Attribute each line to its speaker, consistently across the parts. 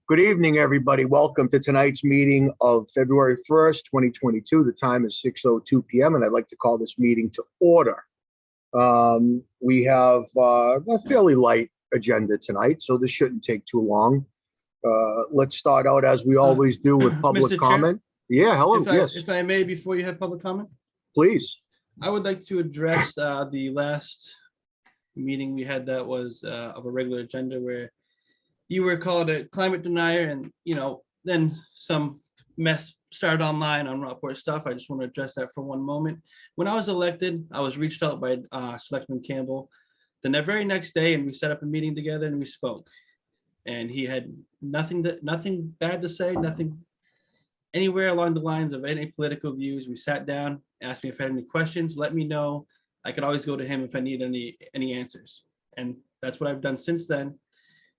Speaker 1: Good evening, everybody. Welcome to tonight's meeting of February 1st, 2022. The time is 6:02 p.m. and I'd like to call this meeting to order. We have a fairly light agenda tonight, so this shouldn't take too long. Let's start out as we always do with public
Speaker 2: Mr.
Speaker 1: comment. Yeah, hello, yes,
Speaker 2: If I may, before you have public comment,
Speaker 1: please.
Speaker 2: I would like to address the last meeting we had that was of a regular agenda where you were called a climate denier, and then some mess started online on Rockport stuff. I just want to address that for one moment. When I was elected, I was reached out by Selectman Campbell the very next day, and we set up a meeting together and we spoke. And he had nothing bad to say, nothing anywhere along the lines of any political views. We sat down, asked me if I had any questions, let me know. I could always go to him if I need any answers. And that's what I've done since then.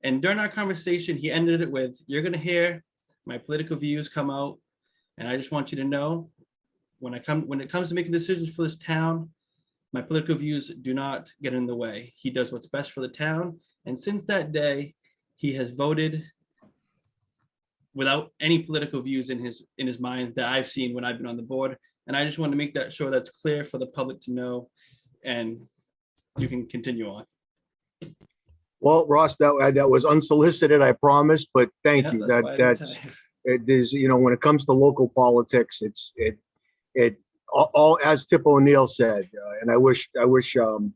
Speaker 2: And during our conversation, he ended it with, "You're going to hear my political views come out. And I just want you to know when it comes to making decisions for this town, my political views do not get in the way. He does what's best for the town." And since that day, he has voted without any political views in his mind that I've seen when I've been on the board. And I just want to make that sure that's clear for the public to know, and you can continue on.
Speaker 1: Well, Ross, that was unsolicited, I promise, but thank you.
Speaker 2: That's
Speaker 1: it is, when it comes to local politics, it all, as Tip O'Neill said, and I wish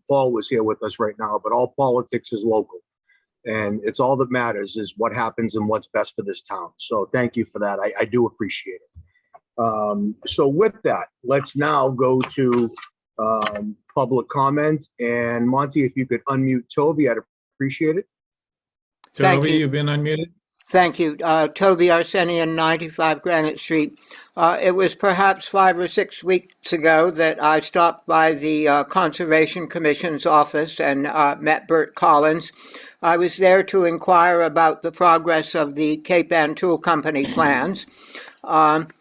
Speaker 1: Paul was here with us right now, but all politics is local. And it's all that matters is what happens and what's best for this town. So thank you for that. I do appreciate it. So with that, let's now go to public comment. And Monty, if you could unmute Toby, I'd appreciate it.
Speaker 3: Toby, you've been unmuted.
Speaker 4: Thank you. Toby Arsenian, 95 Granite Street. It was perhaps 5 or 6 weeks ago that I stopped by the Conservation Commission's office and met Bert Collins. I was there to inquire about the progress of the Cape Ann Tool Company plans. And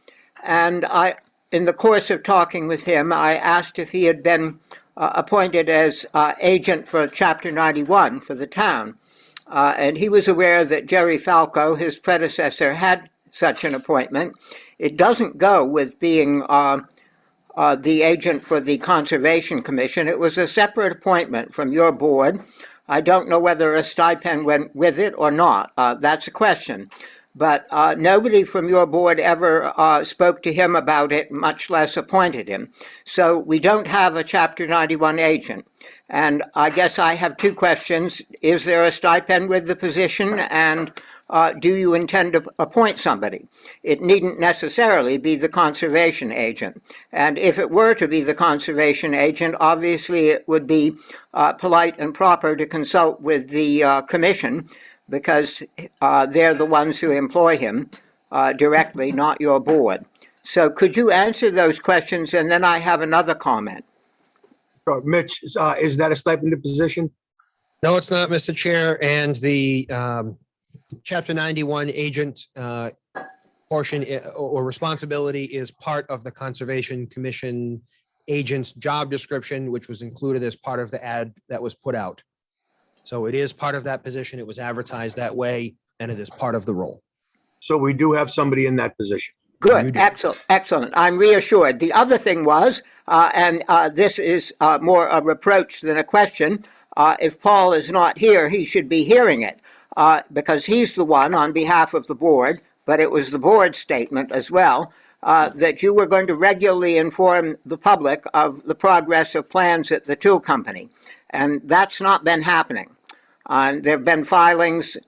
Speaker 4: in the course of talking with him, I asked if he had been appointed as agent for Chapter 91 for the town. And he was aware that Jerry Falco, his predecessor, had such an appointment. It doesn't go with being the agent for the Conservation Commission. It was a separate appointment from your board. I don't know whether a stipend went with it or not. That's a question. But nobody from your board ever spoke to him about it, much less appointed him. So we don't have a Chapter 91 agent. And I guess I have two questions. Is there a stipend with the position? And do you intend to appoint somebody? It needn't necessarily be the conservation agent. And if it were to be the conservation agent, obviously it would be polite and proper to consult with the commission, because they're the ones who employ him directly, not your board. So could you answer those questions? And then I have another comment.
Speaker 1: Mitch, is that a stipended position?
Speaker 5: No, it's not, Mr. Chair. And the Chapter 91 agent portion or responsibility is part of the Conservation Commission agent's job description, which was included as part of the ad that was put out. So it is part of that position. It was advertised that way, and it is part of the role.
Speaker 1: So we do have somebody in that position.
Speaker 4: Good, excellent. I'm reassured. The other thing was, and this is more a reproach than a question, if Paul is not here, he should be hearing it, because he's the one on behalf of the board, but it was the board's statement as well, that you were going to regularly inform the public of the progress of plans at the tool company. And that's not been happening. There have been filings,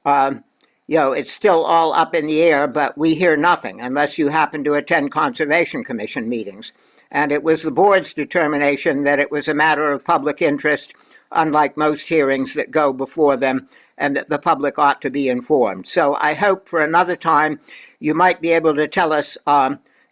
Speaker 4: it's still all up in the air, but we hear nothing unless you happen to attend Conservation Commission meetings. And it was the board's determination that it was a matter of public interest, unlike most hearings that go before them, and that the public ought to be informed. So I hope for another time you might be able to tell us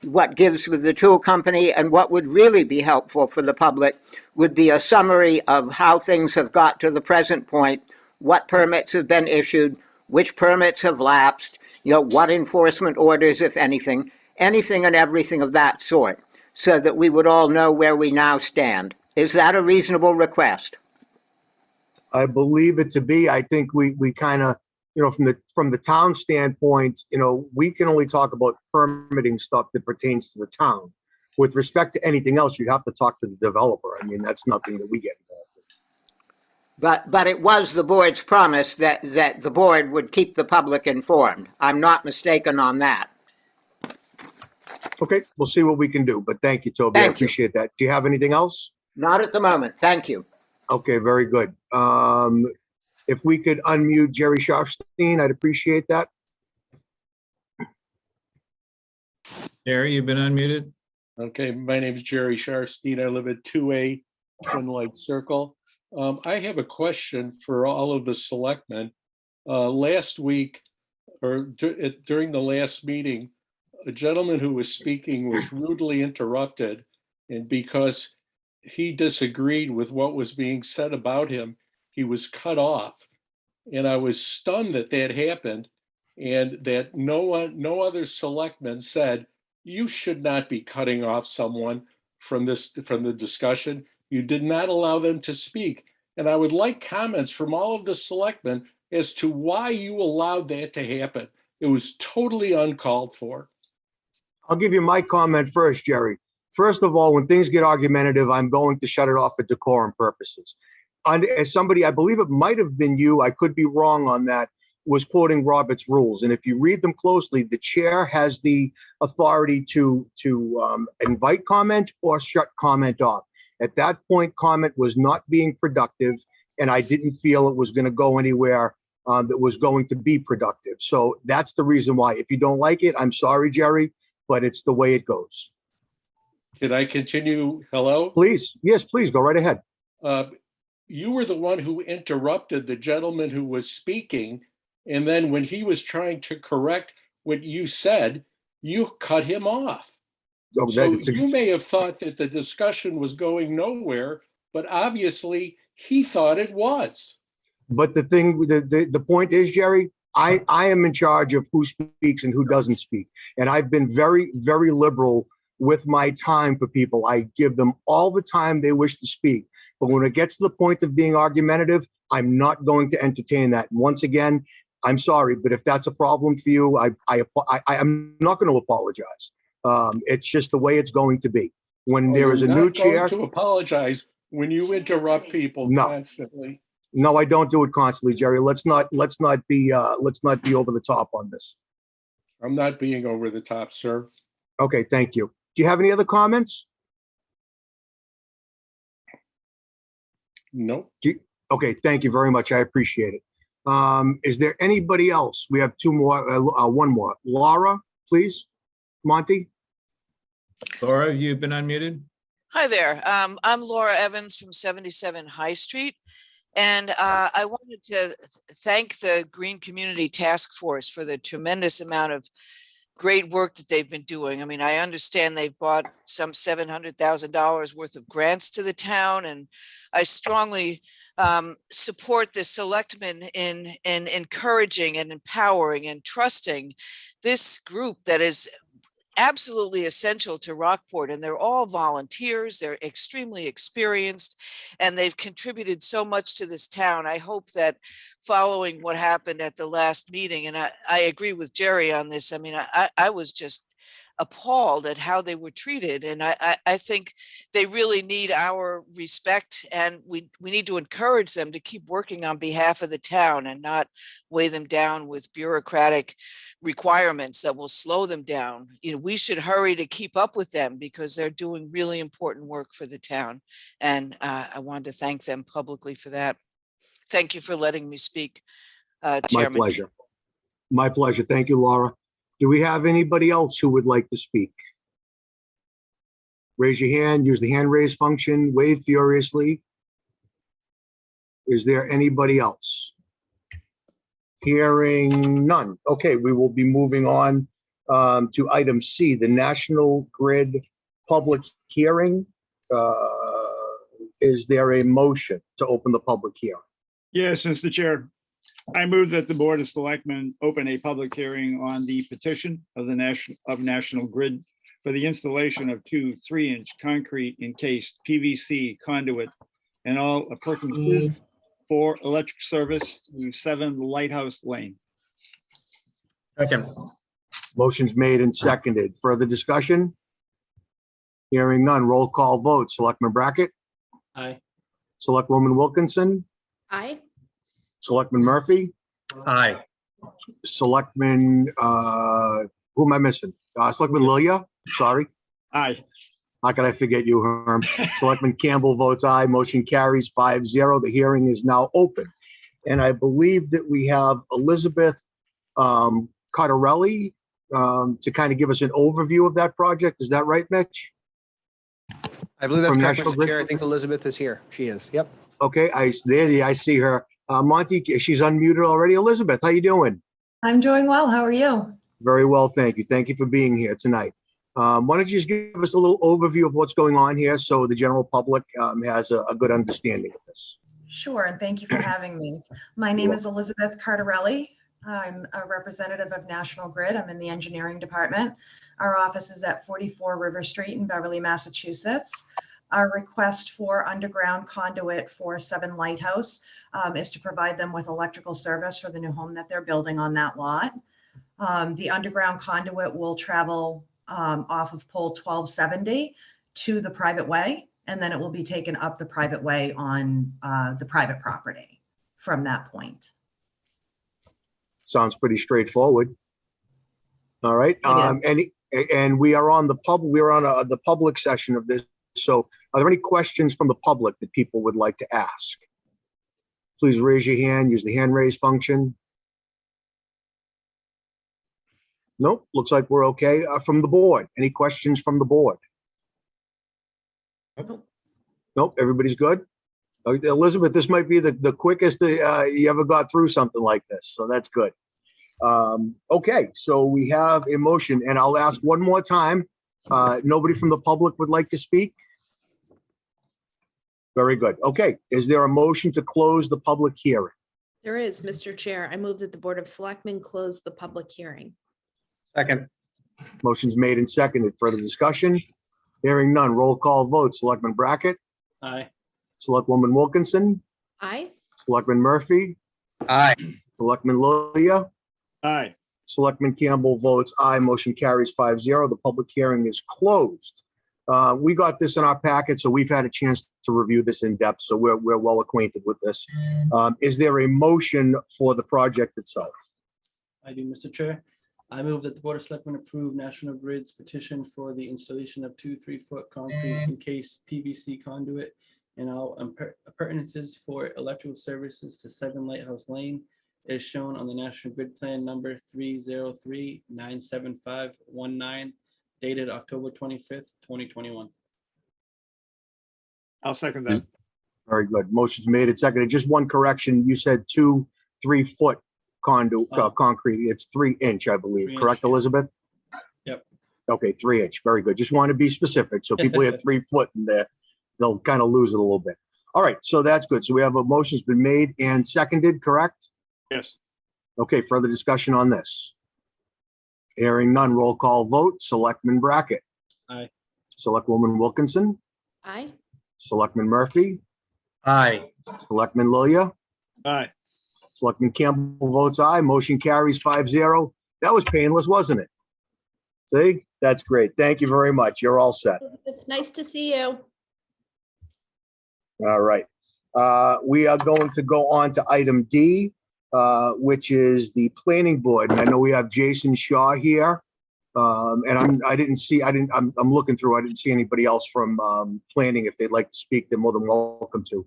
Speaker 4: what gives with the tool company, and what would really be helpful for the public would be a summary of how things have got to the present point, what permits have been issued, which permits have lapsed, what enforcement orders, if anything and everything of that sort, so that we would all know where we now stand. Is that a reasonable request?
Speaker 1: I believe it to be. I think we kind of from the town standpoint, we can only talk about permitting stuff that pertains to the town. With respect to anything else, you'd have to talk to the developer. I mean, that's nothing that we get involved in.
Speaker 4: But it was the board's promise that the board would keep the public informed. I'm not mistaken on that.
Speaker 1: Okay, we'll see what we can do, but thank you, Toby. I
Speaker 4: Thank you.
Speaker 1: appreciate that. Do you have anything else?
Speaker 4: Not at the moment. Thank you.
Speaker 1: Okay, very good. If we could unmute Jerry Sharfstein, I'd appreciate that.
Speaker 3: Jerry, you've been unmuted.
Speaker 6: Okay, my name is Jerry Sharfstein. I live at 2A Twin Light Circle. I have a question for all of the selectmen. Last week, or during the last meeting, a gentleman who was speaking was rudely interrupted, and because he disagreed with what was being said about him, he was cut off. And I was stunned that that happened, and that no other selectman said, you should not be cutting off someone from the discussion. You did not allow them to speak. And I would like comments from all of the selectmen as to why you allowed that to happen. It was totally uncalled for.
Speaker 1: I'll give you my comment first, Jerry. First of all, when things get argumentative, I'm going to shut it off for decorum purposes. As somebody, I believe it might have been you, I could be wrong on that, was quoting Robert's rules. And if you read them closely, the chair has the authority to invite comment or shut comment off. At that point, comment was not being productive, and I didn't feel it was going to go anywhere that was going to be productive. So that's the reason why. If you don't like it, I'm sorry, Jerry, but it's the way it goes.
Speaker 6: Can I continue? Hello?
Speaker 1: Please. Yes, please go right ahead.
Speaker 6: You were the one who interrupted the gentleman who was speaking. And then when he was trying to correct what you said, you cut him off.
Speaker 1: Oh,
Speaker 6: So
Speaker 1: that's
Speaker 6: you may have thought that the discussion was going nowhere, but obviously he thought it was.
Speaker 1: But the thing, the point is, Jerry, I am in charge of who speaks and who doesn't speak. And I've been very, very liberal with my time for people. I give them all the time they wish to speak. But when it gets to the point of being argumentative, I'm not going to entertain that. And once again, I'm sorry, but if that's a problem for you, I'm not going to apologize. It's just the way it's going to be. When there is a new chair.
Speaker 6: You're not going to apologize when you interrupt people constantly.
Speaker 1: No, I don't do it constantly, Jerry. Let's not be over the top on this.
Speaker 6: I'm not being over the top, sir.
Speaker 1: Okay, thank you. Do you have any other comments?
Speaker 6: Nope.
Speaker 1: Okay, thank you very much. I appreciate it. Is there anybody else? We have two more, one more. Laura, please. Monty?
Speaker 3: Laura, you've been unmuted.
Speaker 7: Hi there. I'm Laura Evans from 77 High Street. And I wanted to thank the Green Community Task Force for the tremendous amount of great work that they've been doing. I mean, I understand they've bought some $700,000 worth of grants to the town, and I strongly support the selectmen in encouraging and empowering and trusting this group that is absolutely essential to Rockport. And they're all volunteers. They're extremely experienced, and they've contributed so much to this town. I hope that following what happened at the last meeting, and I agree with Jerry on this. I mean, I was just appalled at how they were treated. And I think they really need our respect, and we need to encourage them to keep working on behalf of the town and not weigh them down with bureaucratic requirements that will slow them down. You know, we should hurry to keep up with them because they're doing really important work for the town. And I wanted to thank them publicly for that. Thank you for letting me speak, Chairman.
Speaker 1: My pleasure. My pleasure. Thank you, Laura. Do we have anybody else who would like to speak? Raise your hand, use the hand raise function, wave furiously. Is there anybody else? Hearing none. Okay, we will be moving on to item C, the National Grid public hearing. Is there a motion to open the public hearing?
Speaker 8: Yes, Mr. Chair. I move that the Board of Selectmen open a public hearing on the petition of the National Grid for the installation of two 3-inch concrete encased PVC conduit and all appurtenances for electric service to 7 Lighthouse Lane.
Speaker 9: Second.
Speaker 1: Motion's made and seconded. Further discussion? Hearing none. Roll call vote. Selectman Brackett,
Speaker 2: Aye.
Speaker 1: Selectwoman Wilkinson,
Speaker 10: Aye.
Speaker 1: Selectman Murphy,
Speaker 9: Aye.
Speaker 1: Selectman, who am I missing? Selectman Lilia, sorry.
Speaker 8: Aye.
Speaker 1: How could I forget you, Herm? Selectman Campbell votes aye. Motion carries 5-0. The hearing is now open. And I believe that we have Elizabeth Cottarelli to kind of give us an overview of that project. Is that right, Mitch?
Speaker 5: I believe that's
Speaker 1: From
Speaker 5: correct,
Speaker 1: National
Speaker 5: Mr.
Speaker 1: Grid?
Speaker 5: Chair. I think Elizabeth is here. She is. Yep.
Speaker 1: Okay, I see her. Monty, she's unmuted already. Elizabeth, how you doing?
Speaker 10: I'm doing well. How are you?
Speaker 1: Very well, thank you. Thank you for being here tonight. Why don't you just give us a little overview of what's going on here so the general public has a good understanding of this?
Speaker 10: Sure, and thank you for having me. My name is Elizabeth Cardarelli. I'm a representative of National Grid. I'm in the engineering department. Our office is at 44 River Street in Beverly, Massachusetts. Our request for underground conduit for 7 Lighthouse is to provide them with electrical service for the new home that they're building on that lot. The underground conduit will travel off of pole 1270 to the private way, and then it will be taken up the private way on the private property from that point.
Speaker 1: Sounds pretty straightforward. All right. And we are on the the public session of this. So are there any questions from the public that people would like to ask? Please raise your hand, use the hand raise function. Nope, looks like we're okay. From the board, any questions from the board? Nope, everybody's good? Elizabeth, this might be the quickest you ever got through something like this, so that's good. Okay, so we have a motion, and I'll ask one more time. Nobody from the public would like to speak? Very good. Okay, is there a motion to close the public hearing?
Speaker 10: There is, Mr. Chair. I move that the Board of Selectmen close the public hearing.
Speaker 9: Second.
Speaker 1: Motion's made and seconded. Further discussion? Hearing none. Roll call vote. Selectman Brackett,
Speaker 2: Aye.
Speaker 1: Selectwoman Wilkinson,
Speaker 10: Aye.
Speaker 1: Selectman Murphy,
Speaker 9: Aye.
Speaker 1: Selectman Lilia,
Speaker 8: Aye.
Speaker 1: Selectman Campbell votes aye. Motion carries 5-0. The public hearing is closed. We got this in our packet, so we've had a chance to review this in depth, so we're well acquainted with this. Is there a motion for the project itself?
Speaker 2: I do, Mr. Chair. I move that the Board of Selectmen approve National Grid's petition for the installation of 2 3-foot concrete encased PVC conduit and all appurtenances for electrical services to 7 Lighthouse Lane is shown on the National Grid Plan number 303-97519, dated October 25th, 2021.
Speaker 8: I'll second that.
Speaker 1: Very good. Motion's made and seconded. Just one correction. You said 2 3-foot conduit, concrete. It's 3-inch, I believe.
Speaker 2: 3-inch,
Speaker 1: Correct,
Speaker 2: yeah.
Speaker 1: Elizabeth?
Speaker 2: Yep.
Speaker 1: Okay, 3-inch. Very good. Just want to be specific. So people hear 3 foot in there, they'll kind of lose it a little bit. All right, so that's good. So we have a motion's been made and seconded, correct?
Speaker 8: Yes.
Speaker 1: Okay, further discussion on this? Hearing none, roll call vote. Selectman Brackett.
Speaker 2: Aye.
Speaker 1: Selectwoman Wilkinson,
Speaker 10: Aye.
Speaker 1: Selectman Murphy,
Speaker 9: Aye.
Speaker 1: Selectman Lilia,
Speaker 8: Aye.
Speaker 1: Selectman Campbell votes aye. Motion carries 5-0. That was painless, wasn't it? See, that's great. Thank you very much. You're all set.
Speaker 10: It's nice to see you.
Speaker 1: All right. We are going to go on to item D, which is the planning board. And I know we have Jason Shaw here. And I'm looking through, I didn't see anybody else from planning. If they'd like to speak, they're more than welcome to.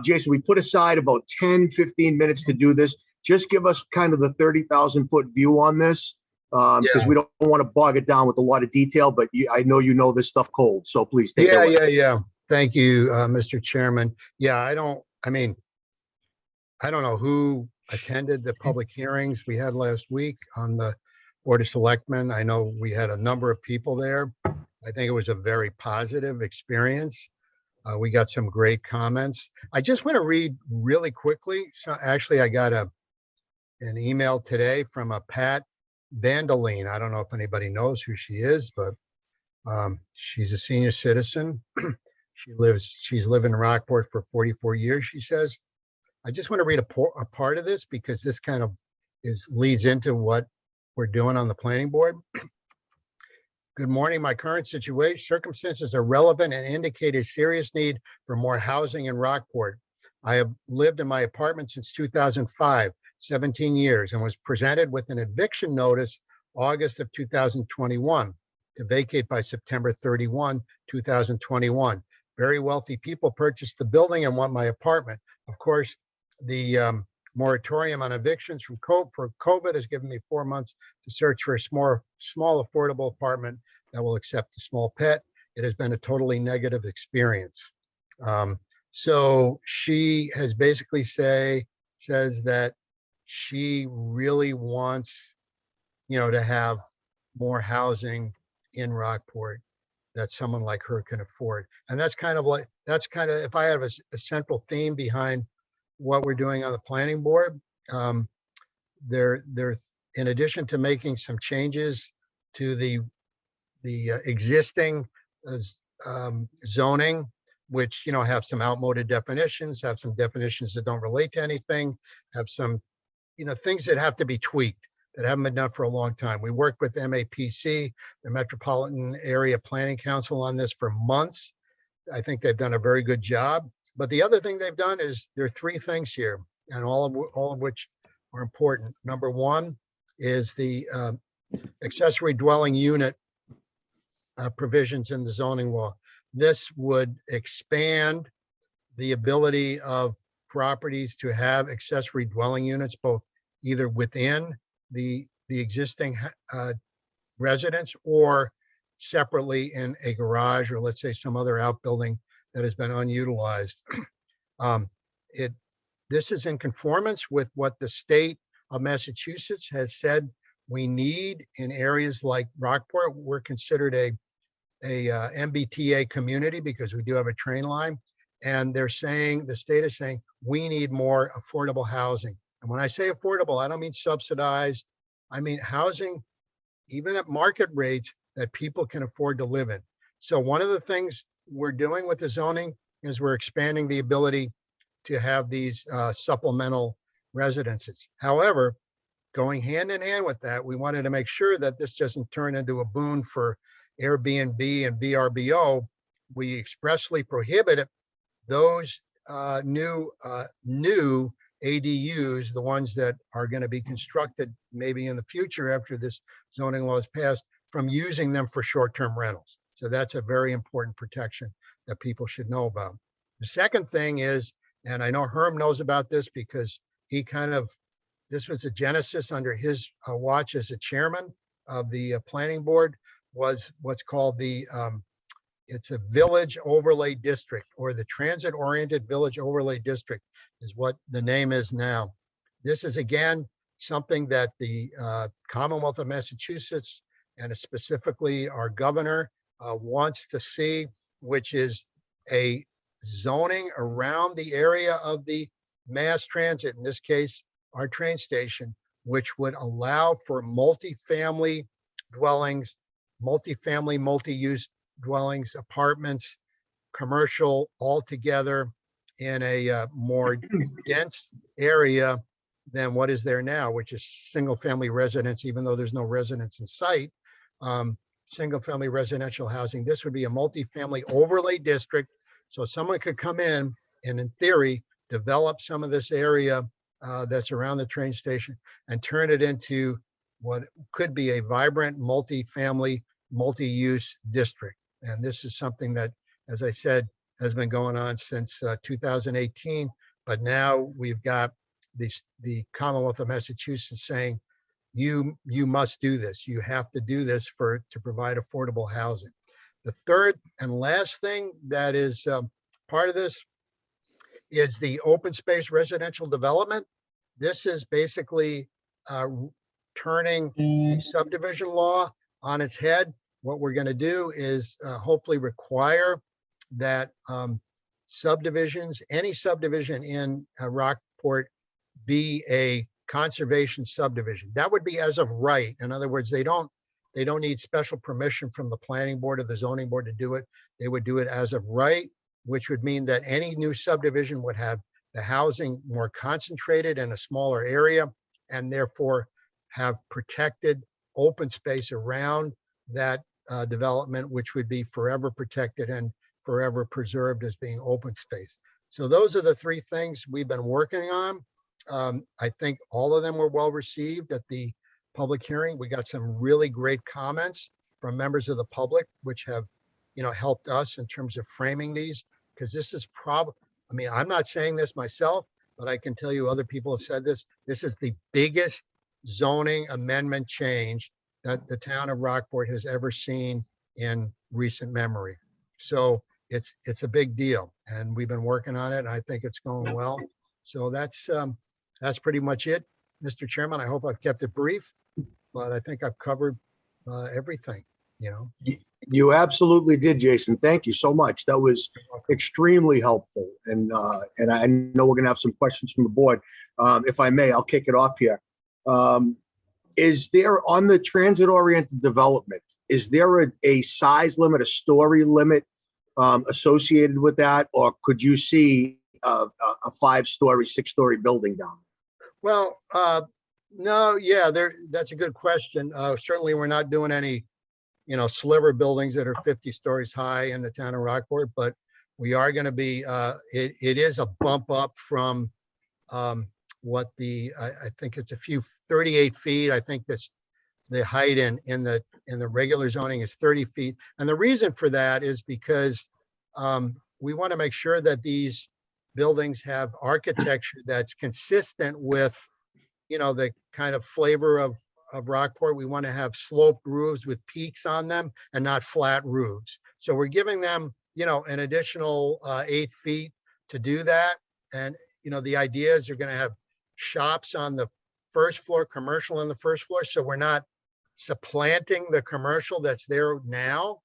Speaker 1: Jason, we put aside about 10, 15 minutes to do this. Just give us kind of the 30,000 foot view on this. Because we don't want to bog it down with a lot of detail, but I know you know this stuff cold, so please take it away.
Speaker 11: Yeah. Thank you, Mr. Chairman. Yeah, I don't know who attended the public hearings we had last week on the Board of Selectmen. I know we had a number of people there. I think it was a very positive experience. We got some great comments. I just want to read really quickly. So actually, I got an email today from a Pat Vandeline. I don't know if anybody knows who she is, but she's a senior citizen. She's lived in Rockport for 44 years, she says. I just want to read a part of this because this kind of leads into what we're doing on the planning board. Good morning. My current situation circumstances are relevant and indicate a serious need for more housing in Rockport. I have lived in my apartment since 2005, 17 years, and was presented with an eviction notice August of 2021 to vacate by September 31, 2021. Very wealthy people purchased the building and want my apartment. Of course, the moratorium on evictions for COVID has given me 4 months to search for a small affordable apartment that will accept a small pet. It has been a totally negative experience. So she has basically says that she really wants, to have more housing in Rockport that someone like her can afford. And that's kind of, if I have a central theme behind what we're doing on the planning board, they're in addition to making some changes to the existing zoning, which have some outmoded definitions, have some definitions that don't relate to anything, have some things that have to be tweaked that haven't been done for a long time. We worked with MAPC, the Metropolitan Area Planning Council, on this for months. I think they've done a very good job. But the other thing they've done is there are 3 things here, and all of which are important. Number one is the accessory dwelling unit provisions in the zoning law. This would expand the ability of properties to have accessory dwelling units, both either within the existing residence or separately in a garage, or let's say some other outbuilding that has been unutilized. This is in conformance with what the state of Massachusetts has said we need in areas like Rockport. We're considered a MBTA community because we do have a train line, and the state is saying we need more affordable housing. And when I say affordable, I don't mean subsidized. I mean housing, even at market rates, that people can afford to live in. So one of the things we're doing with the zoning is we're expanding the ability to have these supplemental residences. However, going hand in hand with that, we wanted to make sure that this doesn't turn into a boon for Airbnb and VRBO. We expressly prohibited those new ADUs, the ones that are going to be constructed maybe in the future after this zoning law is passed, from using them for short-term rentals. So that's a very important protection that people should know about. The second thing is, and I know Herm knows about this because this was the genesis under his watch as a chairman of the planning board, was what's called it's a village overlay district, or the transit oriented village overlay district is what the name is now. This is again something that the Commonwealth of Massachusetts, and specifically our governor, wants to see, which is a zoning around the area of the mass transit, in this case, our train station, which would allow for multifamily dwellings, multi-use dwellings, apartments, commercial, all together in a more dense area than what is there now, which is single-family residence, even though there's no residence in sight. Single-family residential housing. This would be a multifamily overlay district. So someone could come in and, in theory, develop some of this area that's around the train station and turn it into what could be a vibrant multifamily, multi-use district. And this is something that, as I said, has been going on since 2018. But now we've got the Commonwealth of Massachusetts saying, you must do this. You have to do this to provide affordable housing. The third and last thing that is part of this is the open space residential development. This is basically turning the subdivision law on its head. What we're going to do is hopefully require that subdivisions, any subdivision in Rockport, be a conservation subdivision. That would be as of right. In other words, they don't need special permission from the planning board or the zoning board to do it. They would do it as of right, which would mean that any new subdivision would have the housing more concentrated in a smaller area, and therefore have protected open space around that development, which would be forever protected and forever preserved as being open space. So those are the three things we've been working on. I think all of them were well received at the public hearing. We got some really great comments from members of the public, which have, helped us in terms of framing these, because this is I mean, I'm not saying this myself, but I can tell you other people have said this. This is the biggest zoning amendment change that the town of Rockport has ever seen in recent memory. So it's a big deal, and we've been working on it, and I think it's going well. So that's pretty much it, Mr. Chairman. I hope I've kept it brief, but I think I've covered everything,
Speaker 1: You absolutely did, Jason. Thank you so much. That was extremely helpful. And I know we're gonna have some questions from the board. If I may, I'll kick it off here. Is there, on the transit-oriented development, is there a size limit, a story limit associated with that? Or could you see a 5-story, 6-story building down?
Speaker 11: Well, no, yeah, that's a good question. Certainly, we're not doing any, sliver buildings that are 50 stories high in the town of Rockport, but we are going to be, it is a bump up from what I think it's 38 feet. I think that's the height in the regular zoning is 30 feet. And the reason for that is because we want to make sure that these buildings have architecture that's consistent with, the kind of flavor of Rockport. We want to have sloped roofs with peaks on them and not flat roofs. So we're giving them, an additional 8 feet to do that. And, the idea is you're going to have shops on the first floor, commercial on the first floor. So we're not supplanting the commercial that's there now,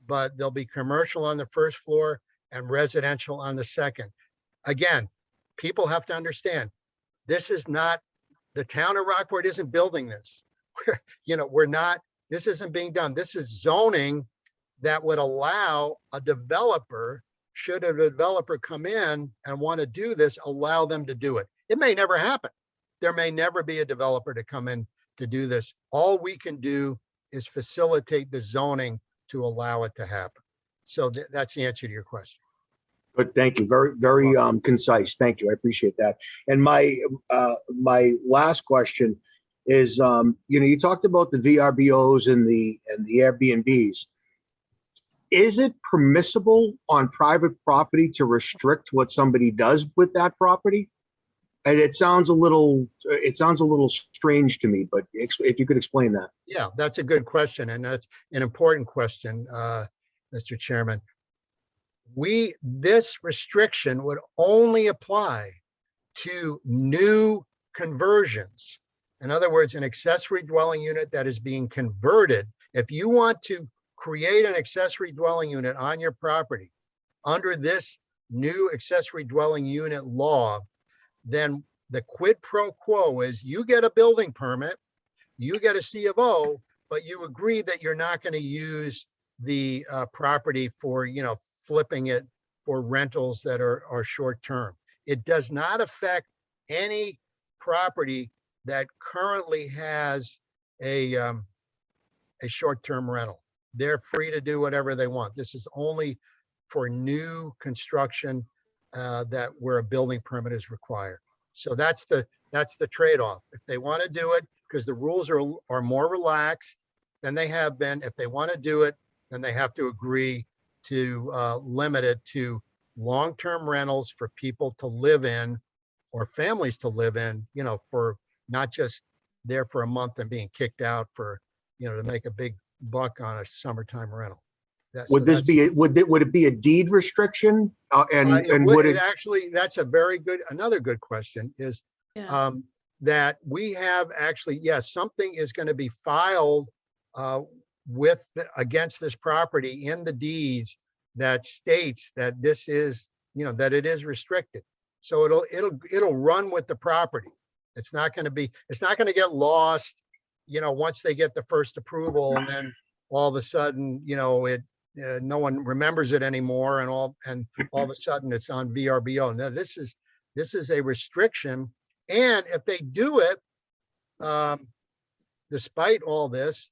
Speaker 11: but there'll be commercial on the first floor and residential on the second. Again, people have to understand, this is not, the town of Rockport isn't building this. We're not, this isn't being done. This is zoning that would allow a developer, should a developer come in and want to do this, allow them to do it. It may never happen. There may never be a developer to come in to do this. All we can do is facilitate the zoning to allow it to happen. So that's the answer to your question.
Speaker 1: Good, thank you. Very, very concise. Thank you. I appreciate that. And my last question is, you talked about the VRBOs and the Airbnbs. Is it permissible on private property to restrict what somebody does with that property? And it sounds a little strange to me, but if you could explain that.
Speaker 11: Yeah, that's a good question, and that's an important question, Mr. Chairman. This restriction would only apply to new conversions. In other words, an accessory dwelling unit that is being converted. If you want to create an accessory dwelling unit on your property under this new accessory dwelling unit law, then the quid pro quo is you get a building permit, you get a C of O, but you agree that you're not going to use the property for, flipping it for rentals that are short term. It does not affect any property that currently has a short-term rental. They're free to do whatever they want. This is only for new construction where a building permit is required. So that's the trade-off. If they want to do it, because the rules are more relaxed than they have been, if they want to do it, then they have to agree to limit it to long-term rentals for people to live in or families to live in, for not just there for a month and being kicked out for, to make a big buck on a summertime rental.
Speaker 1: Would it be a deed restriction?
Speaker 11: Would it actually, that's another good question is that we have actually, yes, something is going to be filed against this property in the deeds that states that this is, that it is restricted. So it'll run with the property. It's not going to get lost, once they get the first approval, and then all of a sudden, no one remembers it anymore, and all of a sudden it's on VRBO. Now this is a restriction, and if they do it, despite all this,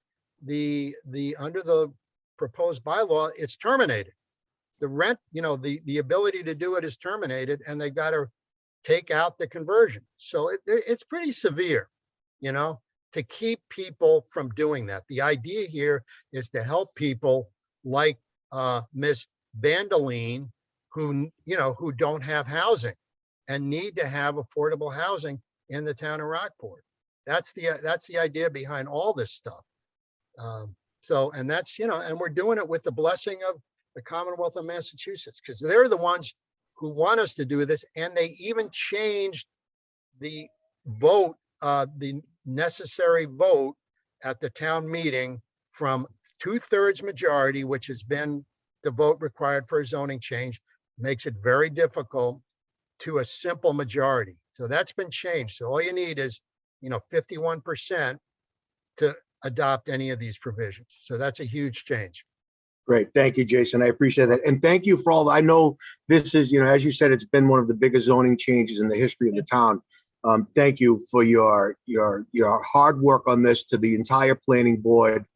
Speaker 11: under the proposed bylaw, it's terminated. The rent, the ability to do it is terminated, and they've got to take out the conversion. So it's pretty severe, to keep people from doing that. The idea here is to help people like Miss Bandoline, who don't have housing and need to have affordable housing in the town of Rockport. That's the idea behind all this stuff. And that's, and we're doing it with the blessing of the Commonwealth of Massachusetts, because they're the ones who want us to do this. And they even changed the vote, the necessary vote at the town meeting from 2/3 majority, which has been the vote required for a zoning change, makes it very difficult, to a simple majority. So that's been changed. So all you need is, 51% to adopt any of these provisions. So that's a huge change.
Speaker 1: Great. Thank you, Jason. I appreciate that. And thank you for all, I know this is, as you said, it's been one of the biggest zoning changes in the history of the town. Thank you for your hard work on this, to the entire planning board,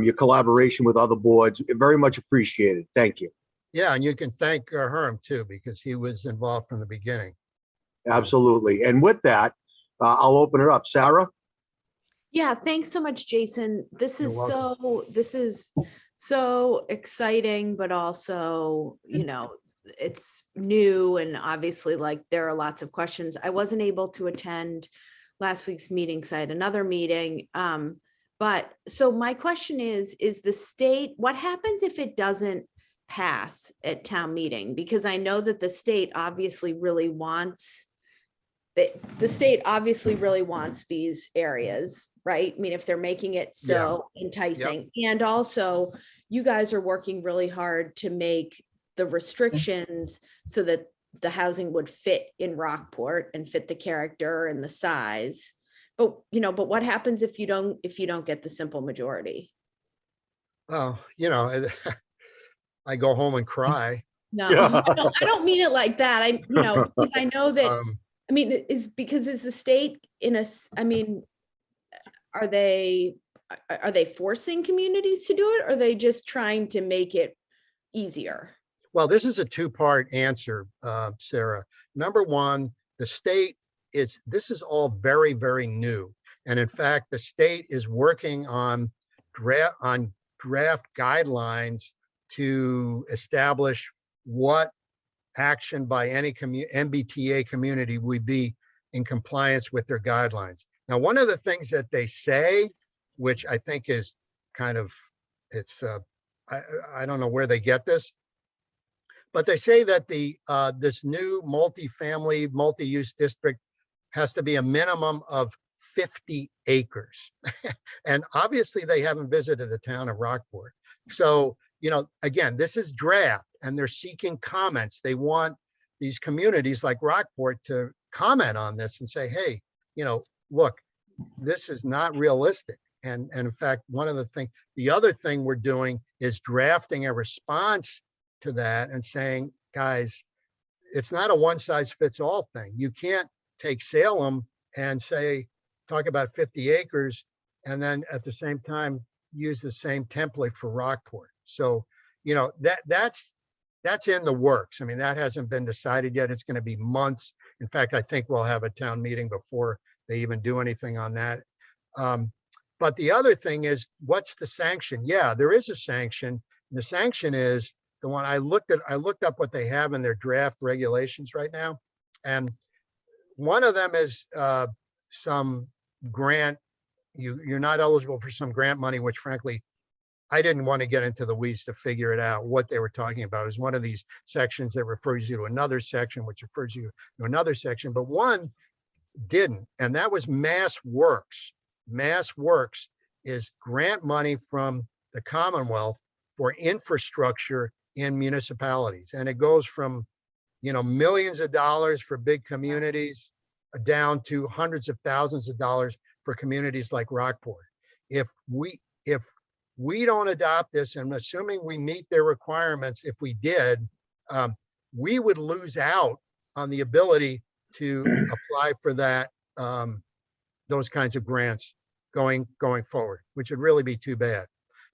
Speaker 1: your collaboration with other boards. Very much appreciated. Thank you.
Speaker 11: Yeah, and you can thank Herm too, because he was involved from the beginning.
Speaker 1: Absolutely. And with that, I'll open it up. Sarah?
Speaker 12: Yeah, thanks so much, Jason. This
Speaker 11: You're
Speaker 12: is so exciting, but also, it's new, and obviously, like, there are lots of questions. I wasn't able to attend last week's meeting because I had another meeting. But so my question is the state, what happens if it doesn't pass at town meeting? Because I know that the state obviously really wants these areas, right? I mean, if they're making it so enticing. And also, you guys are working really hard to make the restrictions so that the housing would fit in Rockport and fit the character and the size. But what happens if you don't get the simple majority?
Speaker 11: Oh, I go home and cry.
Speaker 12: No,
Speaker 1: Yeah.
Speaker 12: I don't mean it like that. Because I know that, is the state are they forcing communities to do it? Or are they just trying to make it easier?
Speaker 11: Well, this is a two-part answer, Sarah. Number one, the state this is all very, very new. And in fact, the state is working on draft guidelines to establish what action by any MBTA community would be in compliance with their guidelines. Now, one of the things that they say, which I think is kind of, I don't know where they get this, but they say that this new multifamily, multi-use district has to be a minimum of 50 acres. And obviously they haven't visited the town of Rockport. So, again, this is draft, and they're seeking comments. They want these communities like Rockport to comment on this and say, hey, look, this is not realistic. And in fact, the other thing we're doing is drafting a response to that and saying, guys, it's not a one size fits all thing. You can't take Salem and talk about 50 acres and then at the same time use the same template for Rockport. So, that's in the works. I mean, that hasn't been decided yet. It's going to be months. In fact, I think we'll have a town meeting before they even do anything on that. But the other thing is, what's the sanction? Yeah, there is a sanction. The sanction is the one I looked up what they have in their draft regulations right now. And one of them is some grant. You're not eligible for some grant money, which frankly, I didn't want to get into the weeds to figure it out what they were talking about. It was one of these sections that refers you to another section, which refers you to another section, but one didn't. And that was Mass Works. Mass Works is grant money from the Commonwealth for infrastructure in municipalities. And it goes from, millions of dollars for big communities down to hundreds of thousands of dollars for communities like Rockport. If we don't adopt this, and assuming we meet their requirements, if we did, we would lose out on the ability to apply for that, those kinds of grants going forward, which would really be too bad.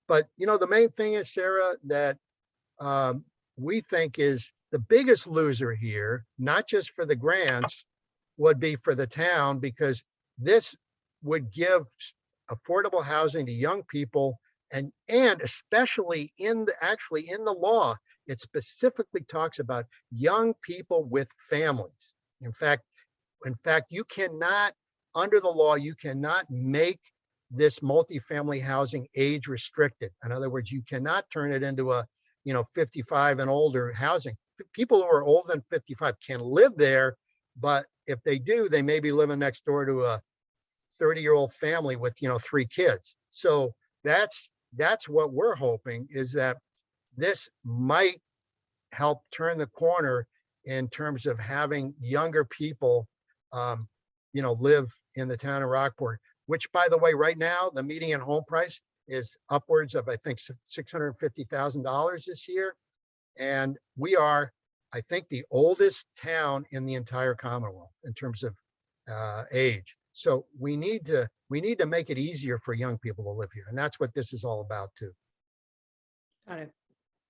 Speaker 11: But, the main thing is, Sarah, that we think is the biggest loser here, not just for the grants, would be for the town, because this would give affordable housing to young people, and especially in the law, it specifically talks about young people with families. In fact, you cannot, under the law, you cannot make this multifamily housing age restricted. In other words, you cannot turn it into a 55 and older housing. People who are older than 55 can live there, but if they do, they may be living next door to a 30-year-old family with 3 kids. So that's what we're hoping, is that this might help turn the corner in terms of having younger people live in the town of Rockport, which, by the way, right now the median home price is upwards of, I think, $650,000 this year. And we are, I think, the oldest town in the entire Commonwealth in terms of age. So we need to make it easier for young people to live here. And that's what this is all about too.
Speaker 12: Got it.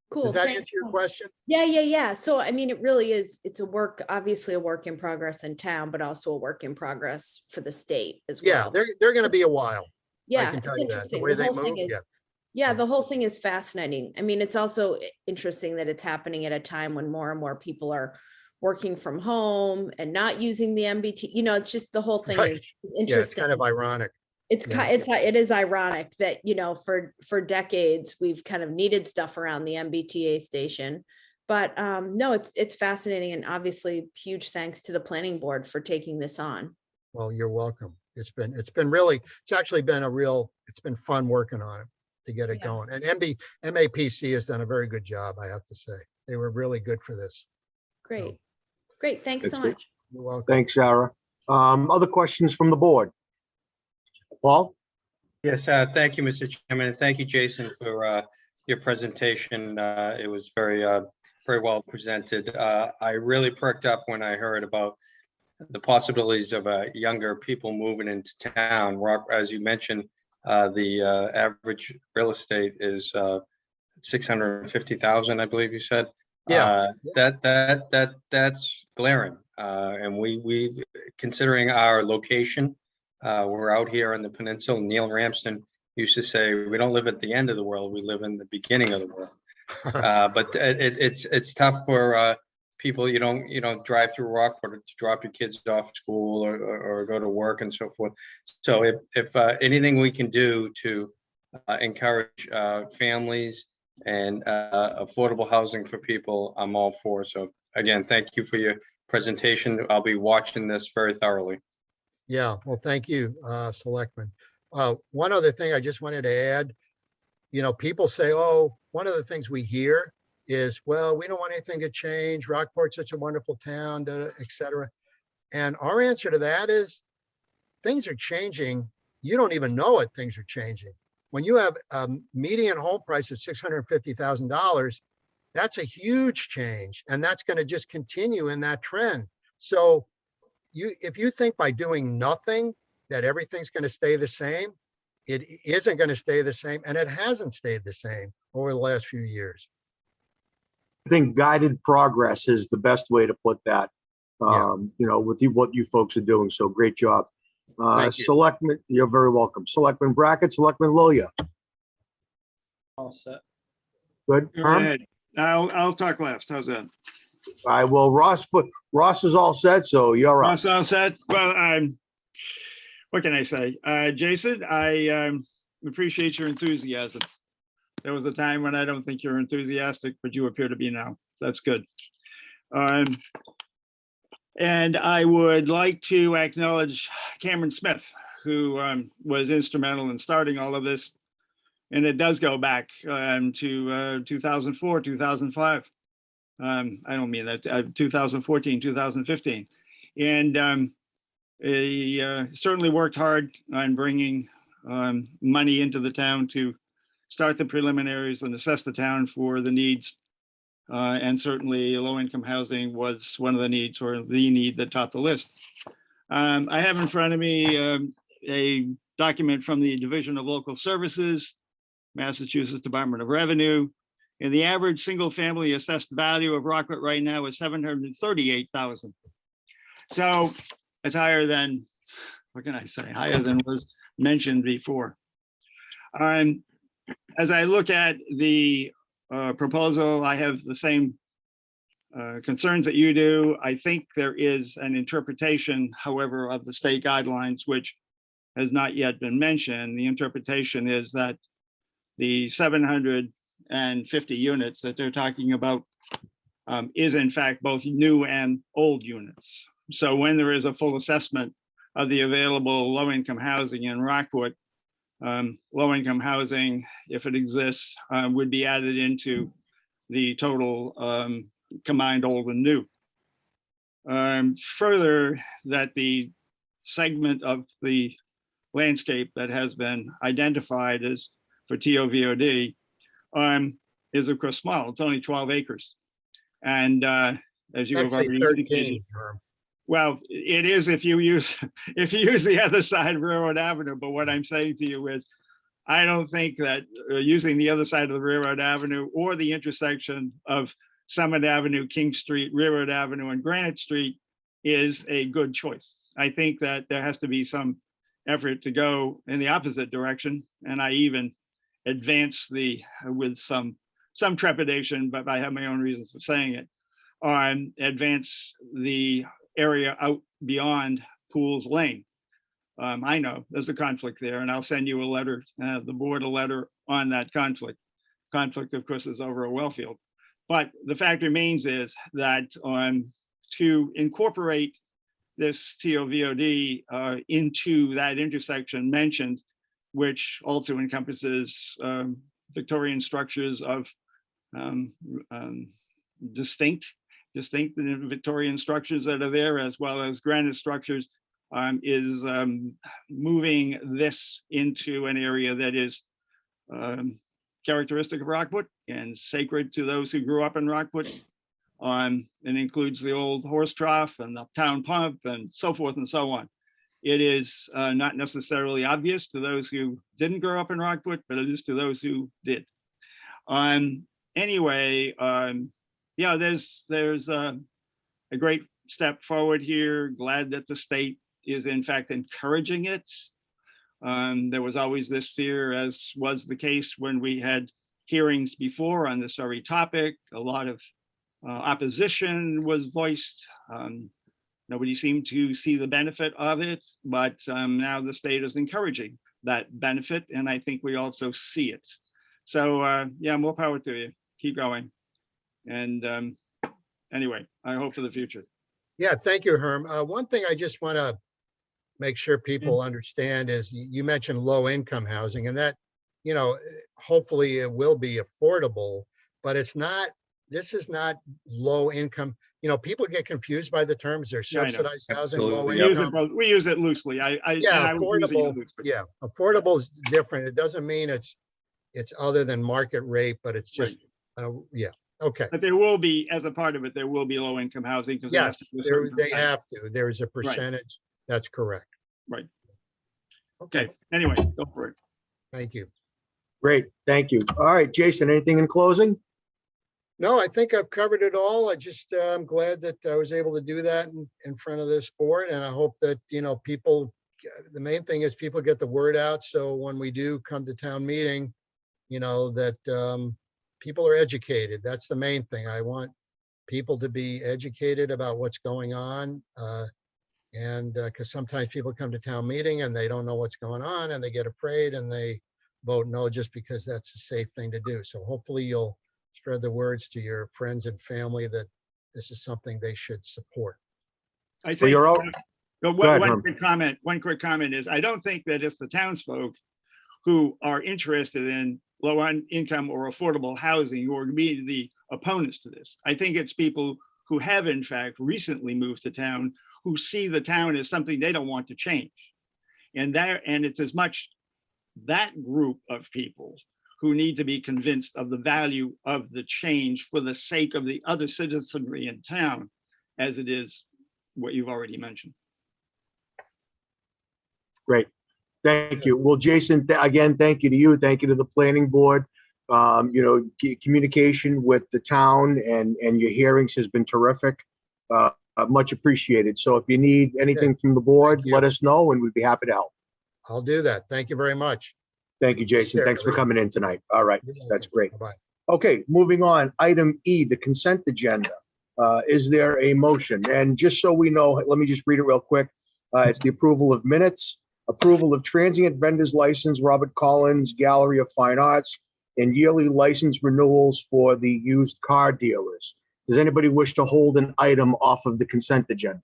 Speaker 12: Cool.
Speaker 11: Does that
Speaker 12: thanks
Speaker 11: answer your
Speaker 12: so much.
Speaker 11: question?
Speaker 12: Yeah. So, I mean, it really is, it's obviously a work in progress in town, but also a work in progress for the state as
Speaker 11: Yeah,
Speaker 12: well.
Speaker 11: they're going to be a while. I
Speaker 12: Yeah,
Speaker 11: can
Speaker 12: it's
Speaker 11: tell you that. The
Speaker 12: interesting.
Speaker 11: way
Speaker 12: The
Speaker 11: they
Speaker 12: whole
Speaker 11: move,
Speaker 12: thing is,
Speaker 11: yeah.
Speaker 12: yeah, the whole thing is fascinating. I mean, it's also interesting that it's happening at a time when more and more people are working from home and not using the MBT. It's just, the whole thing
Speaker 11: Right.
Speaker 12: is
Speaker 11: Yeah, it's
Speaker 12: interesting.
Speaker 11: kind of ironic. Yeah.
Speaker 12: It is ironic that, for decades, we've kind of needed stuff around the MBTA station. But no, it's fascinating, and obviously huge thanks to the planning board for taking this on.
Speaker 11: Well, you're welcome. It's actually been it's been fun working on it to get it going. And MAPC has done a very good job, I have to say. They were really good for this.
Speaker 12: Great. Thanks
Speaker 1: That's
Speaker 12: so
Speaker 1: good.
Speaker 12: much.
Speaker 11: You're welcome.
Speaker 1: Thanks, Sarah. Other questions from the board? Paul?
Speaker 9: Yes, thank you, Mr. Chairman, and thank you, Jason, for your presentation. It was very well presented. I really perked up when I heard about the possibilities of younger people moving into town. As you mentioned, the average real estate is 650,000, I believe you said.
Speaker 11: Yeah.
Speaker 9: That's glaring. And we considering our location, we're out here on the peninsula. Neil Ramsden used to say, we don't live at the end of the world, we live in the beginning of the world. But it's tough for people. You don't drive through Rockport to drop your kids off at school or go to work and so forth. So if anything we can do to encourage families and affordable housing for people, I'm all for. So again, thank you for your presentation. I'll be watching this very thoroughly.
Speaker 11: Yeah, well, thank you, Selectman. One other thing I just wanted to add, people say, oh, one of the things we hear is, well, we don't want anything to change. Rockport's such a wonderful town, et cetera. And our answer to that is, things are changing. You don't even know it, things are changing. When you have a median home price of $650,000, that's a huge change. And that's going to just continue in that trend. So if you think by doing nothing that everything's going to stay the same, it isn't going to stay the same, and it hasn't stayed the same over the last few years.
Speaker 1: I think guided progress is the best way to put that, with what you folks are doing. So great job.
Speaker 11: Thank you.
Speaker 1: Selectman, you're very welcome. Selectman Brackett, Selectman Lilia.
Speaker 2: All set.
Speaker 1: Good.
Speaker 8: Go
Speaker 1: Herm?
Speaker 8: ahead. I'll talk last. How's that?
Speaker 1: I will. Ross is all set, so you're up.
Speaker 8: All set. Well, what can I say? Jason, I appreciate your enthusiasm. There was a time when I don't think you're enthusiastic, but you appear to be now. That's good. And I would like to acknowledge Cameron Smith, who was instrumental in starting all of this. And it does go back to 2004, 2005. I don't mean that, 2014, 2015. And he certainly worked hard on bringing money into the town to start the preliminaries and assess the town for the needs. And certainly low-income housing was one of the needs, or the need that topped the list. I have in front of me a document from the Division of Local Services, Massachusetts Department of Revenue. And the average single-family assessed value of Rockport right now is $738,000. So it's higher than, what can I say, higher than was mentioned before. As I look at the proposal, I have the same concerns that you do. I think there is an interpretation, however, of the state guidelines, which has not yet been mentioned. The interpretation is that the 750 units that they're talking about is in fact both new and old units. So when there is a full assessment of the available low-income housing in Rockport, low-income housing, if it exists, would be added into the total combined old and new. Further, that the segment of the landscape that has been identified as for TOVOD is of course small. It's only 12 acres. And as you have
Speaker 11: Actually
Speaker 8: already
Speaker 11: 13.
Speaker 8: indicated, well, it is if you use the other side of Railroad Avenue. But what I'm saying to you is, I don't think that using the other side of the Railroad Avenue or the intersection of Summit Avenue, King Street, Railroad Avenue, and Granite Street is a good choice. I think that there has to be some effort to go in the opposite direction. And I even advance with some trepidation, but I have my own reasons for saying it, advance the area out beyond Pools Lane. I know there's a conflict there, and I'll send you a letter, the board a letter on that conflict. Conflict, of course, is over a well field. But the fact remains is that to incorporate this TOVOD into that intersection mentioned, which also encompasses Victorian structures of distinct Victorian structures that are there, as well as granite structures, is moving this into an area that is characteristic of Rockport and sacred to those who grew up in Rockport. And includes the old horse trough and the town pump and so forth and so on. It is not necessarily obvious to those who didn't grow up in Rockport, but it is to those who did. Anyway, yeah, there's a great step forward here. Glad that the state is in fact encouraging it. There was always this fear, as was the case when we had hearings before on this very topic. A lot of opposition was voiced. Nobody seemed to see the benefit of it, but now the state is encouraging that benefit, and I think we also see it. So yeah, more power to you. Keep going. And anyway, I hope for the future.
Speaker 11: Yeah, thank you, Herm. One thing I just want to make sure people understand is you mentioned low income housing, and that, you know, hopefully it will be affordable, but it's not, this is not low income. You know, people get confused by the terms. There's
Speaker 8: Yeah, I know.
Speaker 11: subsidized housing, low
Speaker 8: We use
Speaker 11: income.
Speaker 8: we use it loosely.
Speaker 11: Yeah,
Speaker 8: was using it
Speaker 11: affordable.
Speaker 8: loosely.
Speaker 11: Yeah, affordable is different. It doesn't mean it's other than market rate, but it's just, yeah, okay.
Speaker 8: But there will be, as a part of it, there will be low income housing because
Speaker 11: Yes, they have to. There's a percentage. That's correct.
Speaker 8: Right. Okay, anyway, go for it.
Speaker 11: Thank you.
Speaker 1: Great, thank you. All right, Jason, anything in closing?
Speaker 11: No, I think I've covered it all. I just, I'm glad that I was able to do that in front of this board. And I hope that, you know, people, the main thing is people get the word out. So when we do come to town meeting, you know, that people are educated. That's the main thing. I want people to be educated about what's going on. And because sometimes people come to town meeting and they don't know what's going on and they get afraid and they vote no just because that's the safe thing to do. So hopefully you'll spread the words to your friends and family that this is something they should support.
Speaker 8: I think
Speaker 1: ahead,
Speaker 8: one quick comment is, I don't think that it's the townsfolk who are interested in low income or affordable housing who are be the opponents to this. I think it's people who have in fact recently moved to town who see the town as something they don't want to change. And it's as much that group of people who need to be convinced of the value of the change for the sake of the other citizenry in town, as it is what you've already mentioned.
Speaker 1: Great, Thank you. Well, Jason, again, thank you to you. Thank you to the planning board. Communication with the town and your hearings has been terrific. Much appreciated. So if you need anything from the board,
Speaker 11: Thank you.
Speaker 1: let us know and we'd be happy to help.
Speaker 11: I'll do that. Thank you very much.
Speaker 1: Thank you, Jason.
Speaker 11: care,
Speaker 1: Thanks for
Speaker 11: everyone.
Speaker 1: coming in tonight. All right,
Speaker 11: You're welcome.
Speaker 1: that's great.
Speaker 11: Bye-bye.
Speaker 1: Okay, moving on. Item E, the consent agenda. Is there a motion? And just so we know, let me just read it real quick. It's the approval of minutes, approval of transient vendors license, Robert Collins Gallery of Fine Arts, and yearly license renewals for the used car dealers. Does anybody wish to hold an item off of the consent agenda?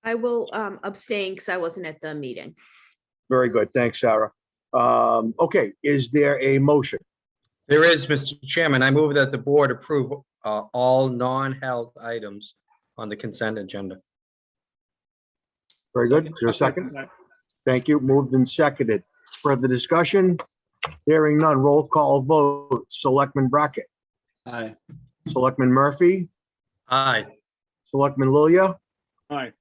Speaker 12: I will abstain because I wasn't at the meeting.
Speaker 1: Very good. Thanks, Sarah. Okay, is there a motion?
Speaker 9: There is, Mr. Chairman. I move that the board approve all non-held items on the consent agenda.
Speaker 1: Very good. Is there a second? Thank you. Moved and seconded. Further discussion? Hearing none. Roll call vote. Selectman Brackett.
Speaker 2: Aye.
Speaker 1: Selectman Murphy.
Speaker 9: Aye.
Speaker 1: Selectman Lilia.
Speaker 8: Aye.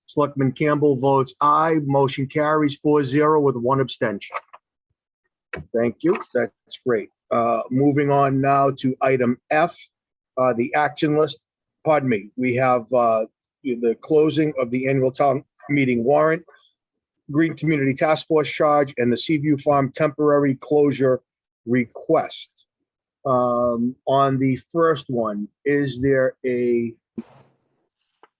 Speaker 1: Selectman Campbell votes aye. Motion carries 4-0 with one abstention. Thank you. That's great. Moving on now to item F, the action list. Pardon me. We have the closing of the annual town meeting warrant, Green Community Task Force charge, and the Seaview Farm temporary closure request. On the first one, is there a,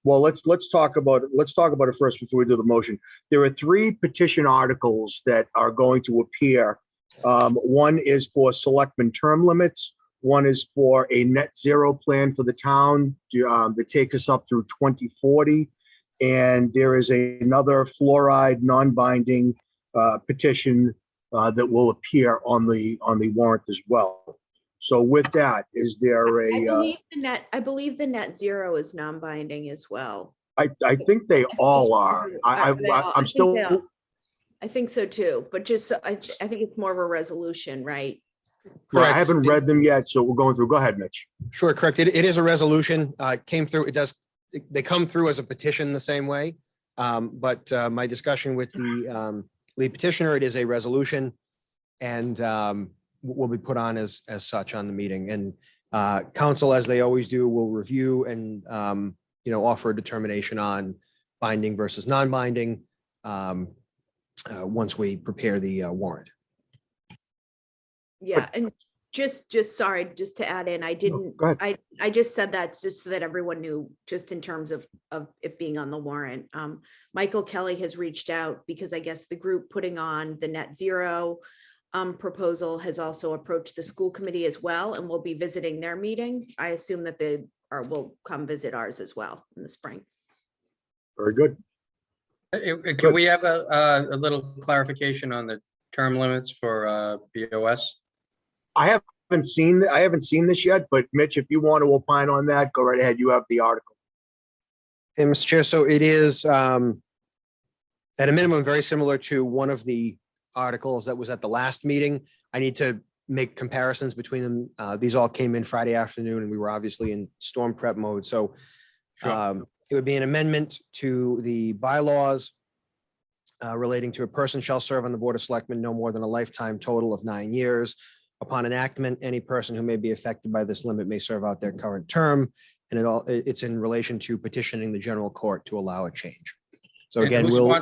Speaker 1: well, let's talk about it. Let's talk about it first before we do the motion. There are 3 petition articles that are going to appear. One is for selectmen term limits. One is for a net zero plan for the town that takes us up through 2040. And there is another fluoride non-binding petition that will appear on the warrant as well. So with that, is there a?
Speaker 12: I believe the net zero is non-binding as well.
Speaker 1: I think they all are. I'm still.
Speaker 12: I think so too, but just, I think it's more of a resolution, right?
Speaker 1: I haven't read them yet, so we're going through. Go ahead, Mitch.
Speaker 5: Sure, correct. It is a resolution. It came through. They come through as a petition the same way. But my discussion with the lead petitioner, it is a resolution and will be put on as such on the meeting. And council, as they always do, will review and offer a determination on binding versus non-binding once we prepare the warrant.
Speaker 12: Yeah, and just sorry, just to add in, I didn't,
Speaker 1: go ahead.
Speaker 12: I just said that just so that everyone knew, just in terms of it being on the warrant. Michael Kelly has reached out because I guess the group putting on the net zero proposal has also approached the school committee as well, and we'll be visiting their meeting. I assume that they will come visit ours as well in the spring.
Speaker 1: Very good.
Speaker 9: Can we have a little clarification on the term limits for BOS?
Speaker 1: I haven't seen this yet, but Mitch, if you want to opine on that, go right ahead. You have the article.
Speaker 5: And Mr. Chair, so it is at a minimum very similar to one of the articles that was at the last meeting. I need to make comparisons between them. These all came in Friday afternoon and we were obviously in storm prep mode. So it would be an amendment to the bylaws relating to a person shall serve on the Board of Selectmen no more than a lifetime total of 9 years. Upon enactment, any person who may be affected by this limit may serve out their current term. And it's in relation to petitioning the general court to allow a change. So
Speaker 9: And
Speaker 5: again,
Speaker 9: who's
Speaker 5: we'll,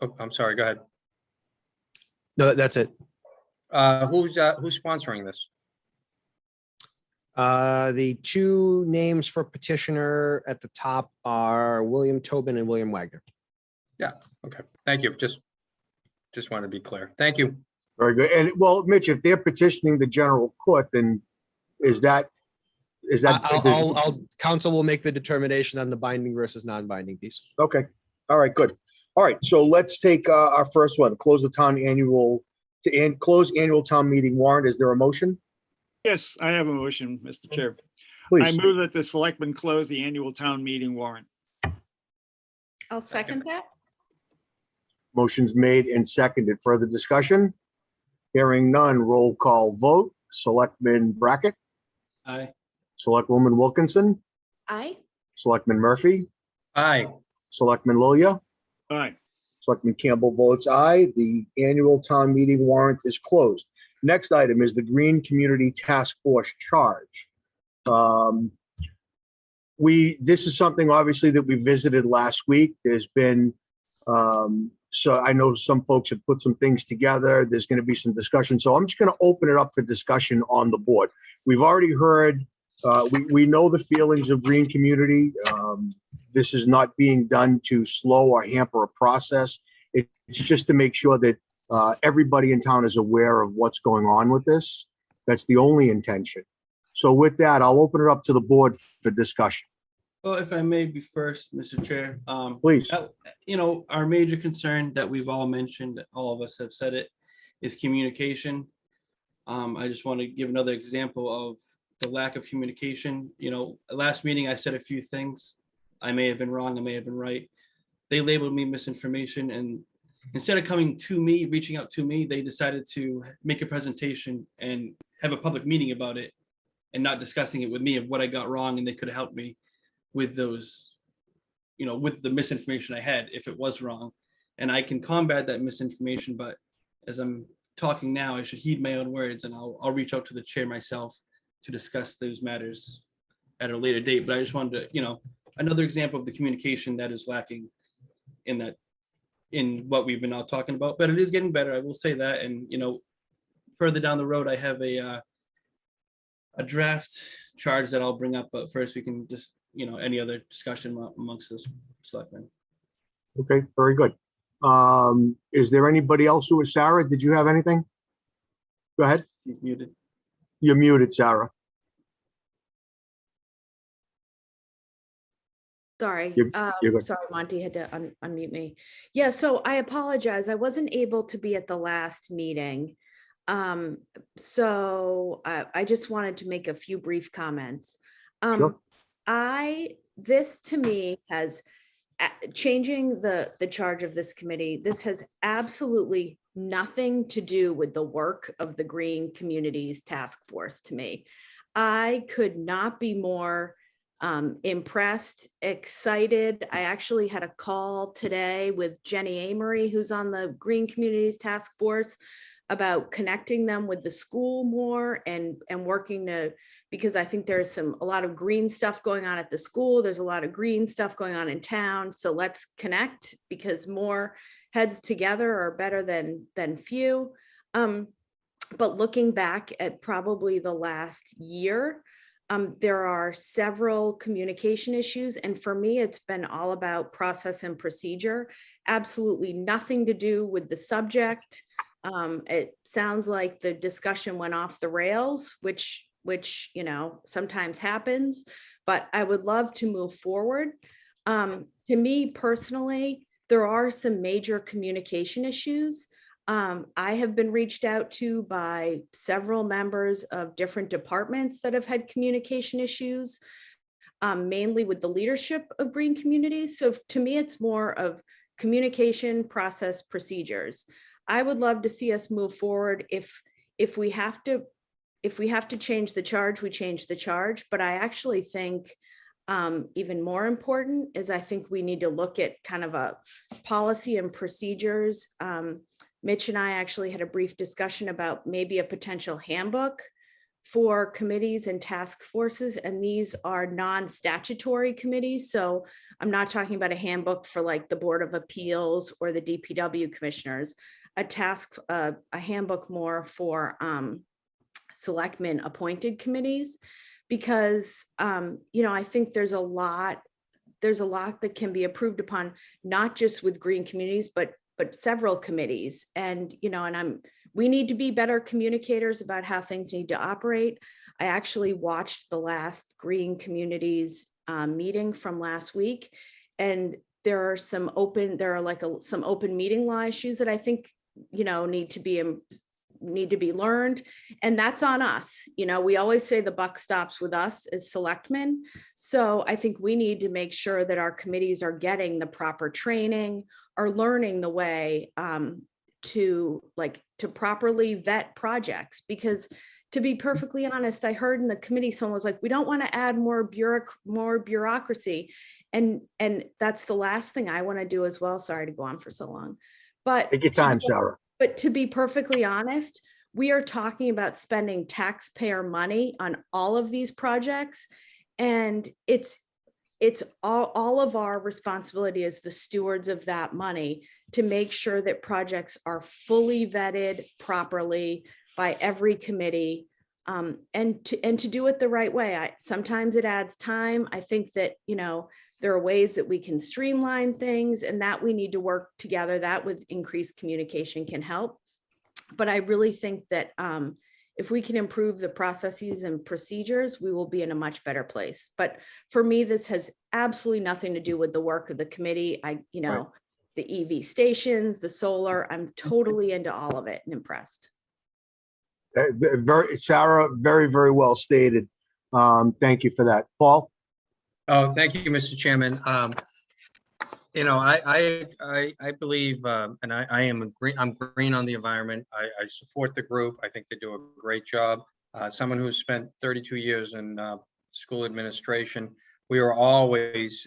Speaker 9: oh, I'm sorry, go ahead.
Speaker 5: no, that's it.
Speaker 9: Who's sponsoring this?
Speaker 5: The 2 names for petitioner at the top are William Tobin and William Wagner.
Speaker 9: Yeah, okay, thank you. Just want to be clear. Thank you.
Speaker 1: Very good. And well, Mitch, if they're petitioning the general court, then is that?
Speaker 5: Council will make the determination on the binding versus non-binding piece.
Speaker 1: Okay. All right, good. All right, so let's take our first one, close annual town meeting warrant. Is there a motion?
Speaker 8: Yes, I have a motion, Mr. Chair.
Speaker 1: Please.
Speaker 8: I move that the selectmen close the annual town meeting warrant.
Speaker 12: I'll second that.
Speaker 1: Motion's made and seconded. Further discussion? Hearing none, roll call vote. Selectman Brackett,
Speaker 2: Aye.
Speaker 1: Selectwoman Wilkinson,
Speaker 12: Aye.
Speaker 1: Selectman Murphy,
Speaker 9: Aye.
Speaker 1: Selectman Lilia,
Speaker 8: Aye.
Speaker 1: Selectman Campbell votes aye. The annual town meeting warrant is closed. Next item is the Green Community Task Force charge. This is something obviously that we visited last week. There's been, so I know some folks have put some things together. There's going to be some discussion. So I'm just going to open it up for discussion on the board. We've already heard, we know the feelings of Green Community. This is not being done to slow or hamper a process. It's just to make sure that everybody in town is aware of what's going on with this. That's the only intention. So with that, I'll open it up to the board for discussion.
Speaker 2: Well, if I may be first, Mr. Chair.
Speaker 1: Please.
Speaker 2: Our major concern that we've all mentioned, all of us have said it, is communication. I just want to give another example of the lack of communication. Last meeting, I said a few things. I may have been wrong, I may have been right. They labeled me misinformation, and instead of coming to me, reaching out to me, they decided to make a presentation and have a public meeting about it and not discussing it with me of what I got wrong, and they could have helped me with those, with the misinformation I had if it was wrong. And I can combat that misinformation, but as I'm talking now, I should heed my own words, and I'll reach out to the chair myself to discuss those matters at a later date. But I just wanted to, another example of the communication that is lacking in what we've been all talking about, but it is getting better. I will say that. And, further down the road, I have a draft charge that I'll bring up, but first we can just, any other discussion amongst the selectmen.
Speaker 1: Okay, very good. Is there anybody else who is Sarah? Did you have anything? Go ahead.
Speaker 2: She's muted.
Speaker 1: You're muted, Sarah.
Speaker 12: Sorry,
Speaker 1: You're good.
Speaker 12: sorry, Monty had to unmute me. Yeah, so I apologize. I wasn't able to be at the last meeting. So I just wanted to make a few brief comments.
Speaker 1: Sure.
Speaker 12: This to me has changing the charge of this committee. This has absolutely nothing to do with the work of the Green Communities Task Force to me. I could not be more impressed, excited. I actually had a call today with Jenny Amory, who's on the Green Communities Task Force, about connecting them with the school more and working to, because I think there's a lot of green stuff going on at the school. There's a lot of green stuff going on in town. So let's connect, because more heads together are better than few. But looking back at probably the last year, there are several communication issues. And for me, it's been all about process and procedure, absolutely nothing to do with the subject. It sounds like the discussion went off the rails, which sometimes happens, but I would love to move forward. To me personally, there are some major communication issues. I have been reached out to by several members of different departments that have had communication issues, mainly with the leadership of Green Communities. So to me, it's more of communication, process, procedures. I would love to see us move forward. If we have to change the charge, we change the charge. But I actually think even more important is I think we need to look at kind of a policy and procedures. Mitch and I actually had a brief discussion about maybe a potential handbook for committees and task forces, and these are non-statutory committees. So I'm not talking about a handbook for like the Board of Appeals or the DPW commissioners, a handbook more for selectmen appointed committees, because I think there's a lot that can be approved upon, not just with Green Communities, but several committees. And we need to be better communicators about how things need to operate. I actually watched the last Green Communities meeting from last week, and there are some open meeting law issues that I think need to be learned, and that's on us. We always say the buck stops with us as selectmen. So I think we need to make sure that our committees are getting the proper training, are learning the way to properly vet projects, because to be perfectly honest, I heard in the committee, someone was like, we don't want to add more bureaucracy. And that's the last thing I want to do as well. Sorry to go on for so long. But
Speaker 1: Take your time, Sarah.
Speaker 12: But to be perfectly honest, we are talking about spending taxpayer money on all of these projects. And it's all of our responsibility as the stewards of that money to make sure that projects are fully vetted properly by every committee, and to do it the right way. Sometimes it adds time. I think that, there are ways that we can streamline things, and that we need to work together. That with increased communication can help. But I really think that if we can improve the processes and procedures, we will be in a much better place. But for me, this has absolutely nothing to do with the work of the committee.
Speaker 1: Right.
Speaker 12: The EV stations, the solar, I'm totally into all of it and impressed.
Speaker 1: Sarah, very, very well stated. Thank you for that. Paul?
Speaker 9: Oh, thank you, Mr. Chairman. I believe, and I'm green on the environment. I support the group. I think they do a great job. Someone who's spent 32 years in school administration, we are always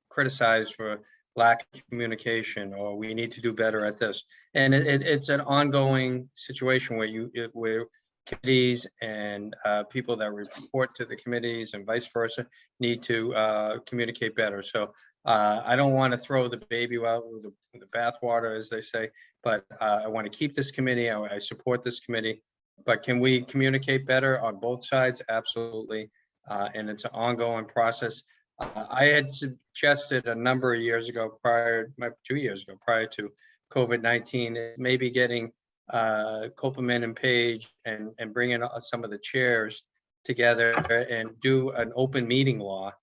Speaker 9: criticized for lack of communication, or we need to do better at this. And it's an ongoing situation where committees and people that report to the committees and vice versa need to communicate better. So I don't want to throw the baby out with the bathwater, as they say, but I want to keep this committee. I support this committee, but can we communicate better on both sides? Absolutely. And it's an ongoing process. I had suggested a number of years ago, 2 years ago, prior to COVID-19, maybe getting Copeland and Page and bringing some of the chairs together and do an open meeting law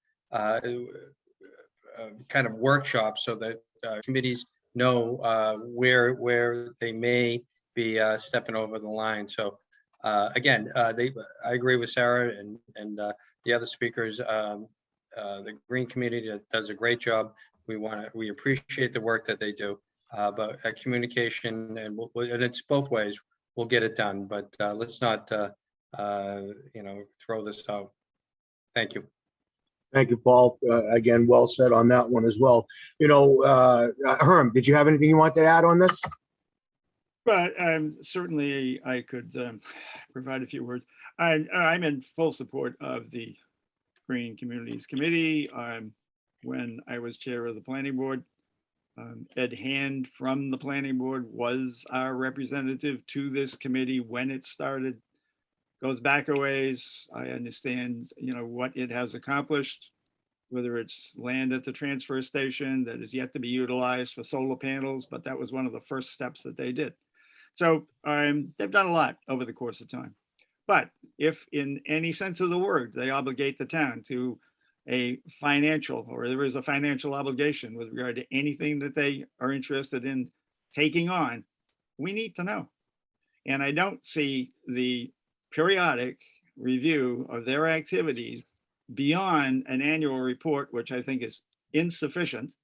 Speaker 9: kind of workshop, so that committees know where they may be stepping over the line. So again, I agree with Sarah and the other speakers. The Green Committee does a great job. We appreciate the work that they do, but communication and it's both ways. We'll get it done, but let's not throw this out. Thank you.
Speaker 1: Thank you, Paul. Again, well said on that one as well. Herm, did you have anything you wanted to add on this?
Speaker 8: But certainly I could provide a few words. I'm in full support of the Green Communities Committee. When I was chair of the planning board, Ed Hand from the planning board was our representative to this committee when it started. Goes back a ways. I understand, what it has accomplished, whether it's land at the transfer station that is yet to be utilized for solar panels, but that was one of the first steps that they did. So they've done a lot over the course of time. But if in any sense of the word, they obligate the town to a financial, or there is a financial obligation with regard to anything that they are interested in taking on, we need to know. And I don't see the periodic review of their activities beyond an annual report, which I think is insufficient,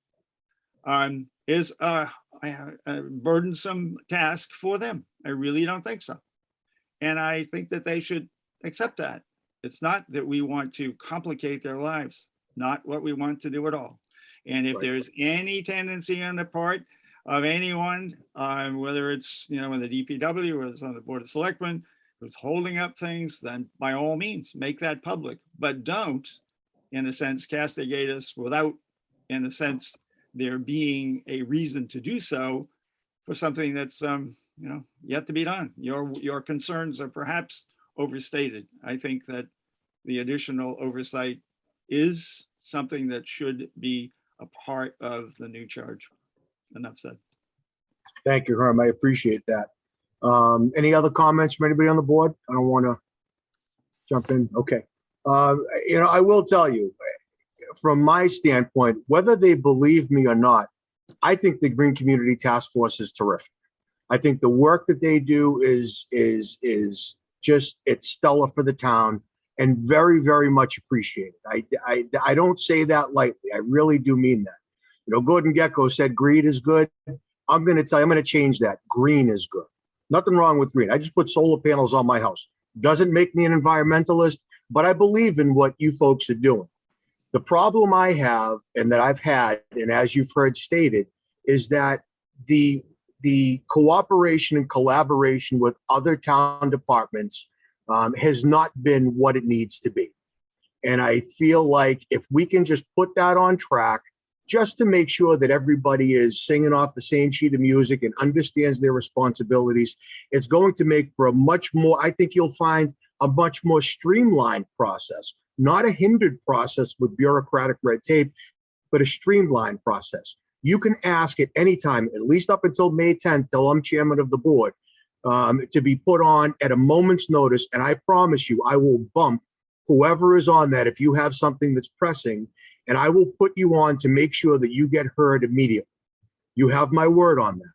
Speaker 8: is a burdensome task for them. I really don't think so. And I think that they should accept that. It's not that we want to complicate their lives, not what we want to do at all. And if there's any tendency on the part of anyone, whether it's, in the DPW or it's on the Board of Selectmen, who's holding up things, then by all means, make that public. But don't, in a sense, castigate us without, in a sense, there being a reason to do so for something that's, yet to be done. Your concerns are perhaps overstated. I think that the additional oversight is something that should be a part of the new charge. Enough said.
Speaker 1: Thank you, Herm. I appreciate that. Any other comments from anybody on the board? I don't want to jump in. Okay. I will tell you, from my standpoint, whether they believe me or not, I think the Green Community Task Force is terrific. I think the work that they do is just, it's stellar for the town and very, very much appreciated. I don't say that lightly. I really do mean that. Gordon Gecko said greed is good. I'm going to change that. Green is good. Nothing wrong with green. I just put solar panels on my house. Doesn't make me an environmentalist, but I believe in what you folks are doing. The problem I have, and that I've had, and as you've heard stated, is that the cooperation and collaboration with other town departments has not been what it needs to be. And I feel like if we can just put that on track, just to make sure that everybody is singing off the same sheet of music and understands their responsibilities, it's going to make for a much more, I think you'll find a much more streamlined process, not a hindered process with bureaucratic red tape, but a streamlined process. You can ask at any time, at least up until May 10th, till I'm chairman of the board, to be put on at a moment's notice. And I promise you, I will bump whoever is on that if you have something that's pressing, and I will put you on to make sure that you get heard immediately. You have my word on that.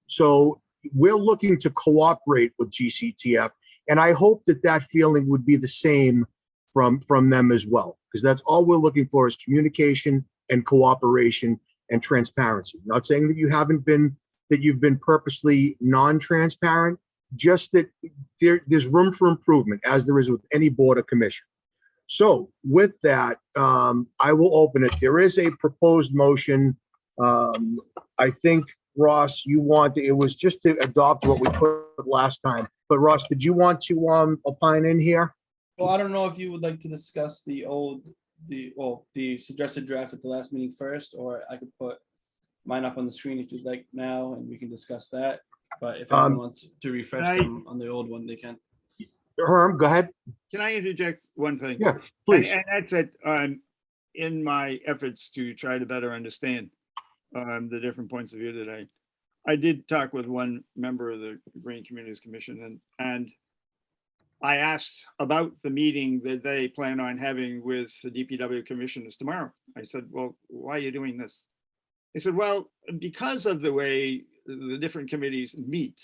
Speaker 1: So we're looking to cooperate with GCTF, and I hope that that feeling would be the same from them as well, because that's all we're looking for is communication and cooperation and transparency. Not saying that you've been purposely non-transparent, just that there's room for improvement, as there is with any board or commission. So with that, I will open it. There is a proposed motion. I think, Ross, it was just to adopt what we put last time. But Ross, did you want to opine in here?
Speaker 2: Well, I don't know if you would like to discuss the suggested draft at the last meeting first, or I could put mine up on the screen if you'd like now, and we can discuss that. But if anyone wants to refresh them on the old one, they can.
Speaker 1: Herm, go ahead.
Speaker 8: Can I interject one thing?
Speaker 1: Yeah, please.
Speaker 8: And that's it. In my efforts to try to better understand the different points of view today, I did talk with one member of the Green Communities Commission, and I asked about the meeting that they plan on having with the DPW commissioners tomorrow. I said, well, why are you doing this? They said, well, because of the way the different committees meet,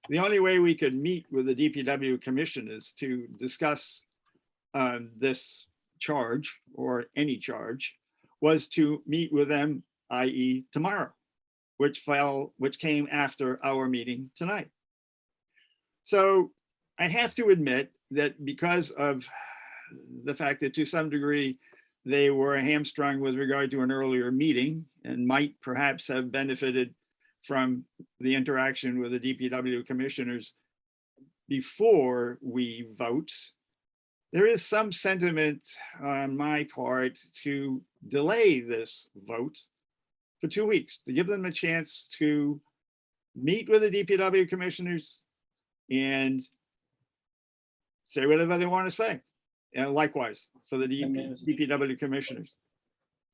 Speaker 8: the only way we could meet with the DPW commissioners to discuss this charge or any charge was to meet with them, i.e. tomorrow, which came after our meeting tonight. So I have to admit that because of the fact that to some degree they were hamstrung with regard to an earlier meeting and might perhaps have benefited from the interaction with the DPW commissioners before we vote, there is some sentiment on my part to delay this vote for 2 weeks, to give them a chance to meet with the DPW commissioners and say whatever they want to say. And likewise for the DPW commissioners.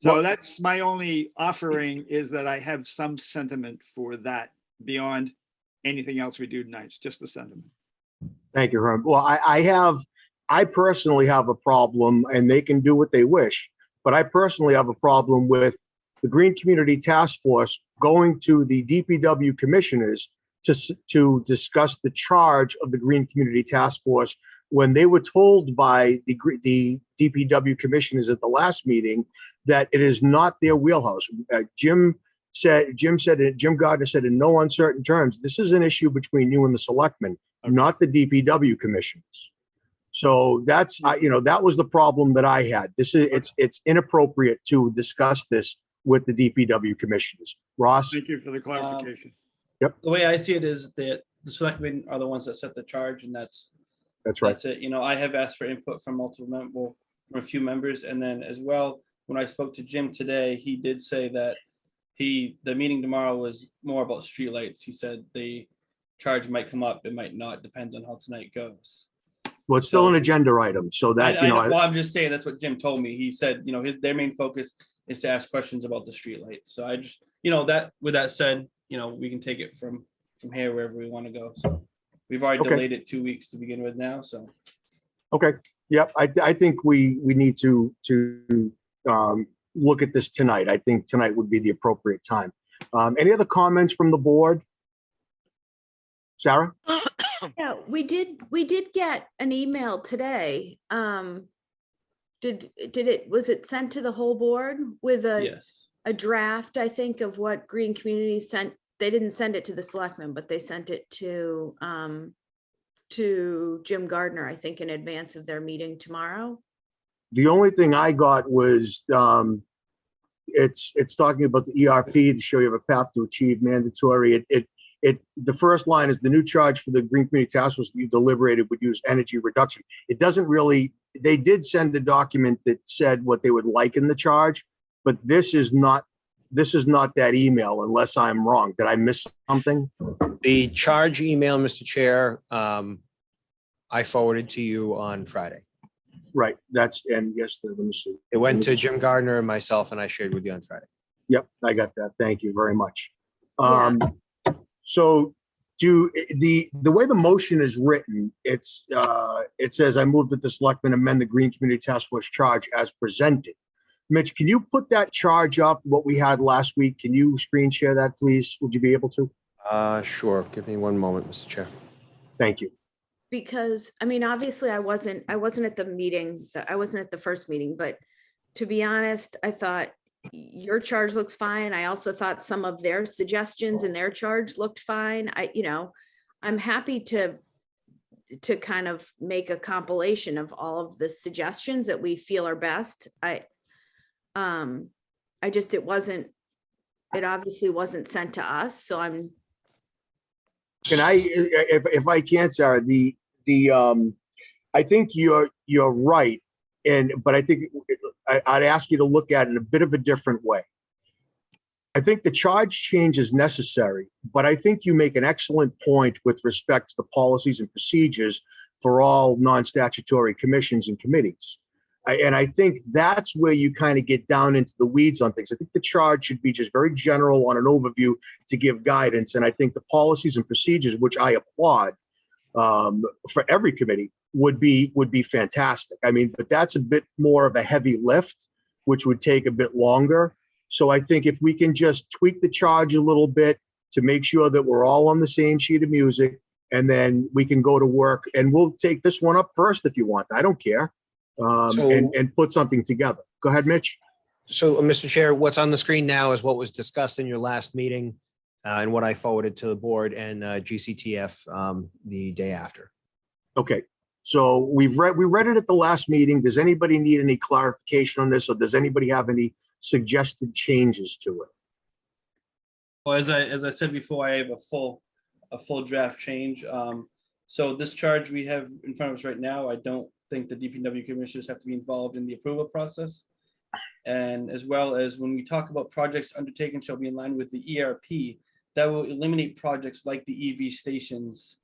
Speaker 8: So that's my only offering, is that I have some sentiment for that beyond anything else we do tonight. It's just a sentiment.
Speaker 1: Thank you, Herm. Well, I personally have a problem, and they can do what they wish, but I personally have a problem with the Green Community Task Force going to the DPW commissioners to discuss the charge of the Green Community Task Force, when they were told by the DPW commissioners at the last meeting that it is not their wheelhouse. Jim Gardner said in no uncertain terms, this is an issue between you and the selectmen, not the DPW commissioners. So that's, that was the problem that I had. It's inappropriate to discuss this with the DPW commissioners. Ross?
Speaker 8: Thank you for the clarification.
Speaker 1: Yep.
Speaker 2: The way I see it is that the selectmen are the ones that set the charge, and that's
Speaker 1: right.
Speaker 2: That's it. I have asked for input from from a few members, and then as well, when I spoke to Jim today, he did say that the meeting tomorrow was more about streetlights. He said the charge might come up, it might not, depends on how tonight goes.
Speaker 1: Well, it's still an agenda item, so that,
Speaker 2: well, I'm just saying that's what Jim told me. He said, their main focus is to ask questions about the streetlights. So I just, that, with that said, we can take it from here wherever we want to go. So we've already delayed it 2 weeks to begin with now, so.
Speaker 1: Okay, yep, I think we need to look at this tonight. I think tonight would be the appropriate time. Any other comments from the board? Sarah?
Speaker 12: Yeah, we did get an email today. Was it sent to the whole board with
Speaker 2: Yes.
Speaker 12: a draft, I think, of what Green Community sent? They didn't send it to the selectmen, but they sent it to to Jim Gardner, I think, in advance of their meeting tomorrow.
Speaker 1: The only thing I got was, it's talking about the ERP to show you have a path to achieve mandatory. The first line is the new charge for the Green Community Task Force that you deliberated would use energy reduction. It doesn't really, they did send a document that said what they would like in the charge, but this is not that email unless I'm wrong. Did I miss something?
Speaker 5: The charge email, Mr. Chair, I forwarded to you on Friday.
Speaker 1: Right, and yes, let me see.
Speaker 5: It went to Jim Gardner and myself, and I shared with you on Friday.
Speaker 1: Yep, I got that. Thank you very much.
Speaker 12: Yeah.
Speaker 1: So the way the motion is written, it says, I move that the selectmen amend the Green Community Task Force charge as presented. Mitch, can you put that charge up, what we had last week? Can you screen share that, please? Would you be able to?
Speaker 5: Sure. Give me one moment, Mr. Chair.
Speaker 1: Thank you.
Speaker 12: Because, I mean, obviously I wasn't at the meeting, I wasn't at the first meeting, but to be honest, I thought your charge looks fine. I also thought some of their suggestions in their charge looked fine. I'm happy to kind of make a compilation of all of the suggestions that we feel are best. It obviously wasn't sent to us, so I'm.
Speaker 1: Can I, if I can, Sarah, I think you're right. But I think I'd ask you to look at it in a bit of a different way. I think the charge change is necessary, but I think you make an excellent point with respect to the policies and procedures for all non-statutory commissions and committees. And I think that's where you kind of get down into the weeds on things. I think the charge should be just very general on an overview to give guidance. And I think the policies and procedures, which I applaud for every committee, would be fantastic. I mean, but that's a bit more of a heavy lift, which would take a bit longer. So I think if we can just tweak the charge a little bit to make sure that we're all on the same sheet of music, and then we can go to work, and we'll take this one up first if you want. I don't care. And put something together. Go ahead, Mitch.
Speaker 5: So, Mr. Chair, what's on the screen now is what was discussed in your last meeting and what I forwarded to the board and GCTF the day after.
Speaker 1: Okay. So we read it at the last meeting. Does anybody need any clarification on this, or does anybody have any suggested changes to it?
Speaker 2: Well, as I said before, I have a full draft change. So this charge we have in front of us right now, I don't think the DPW commissioners have to be involved in the approval process. And as well as when we talk about projects undertaken shall be in line with the ERP, that will eliminate projects like the EV stations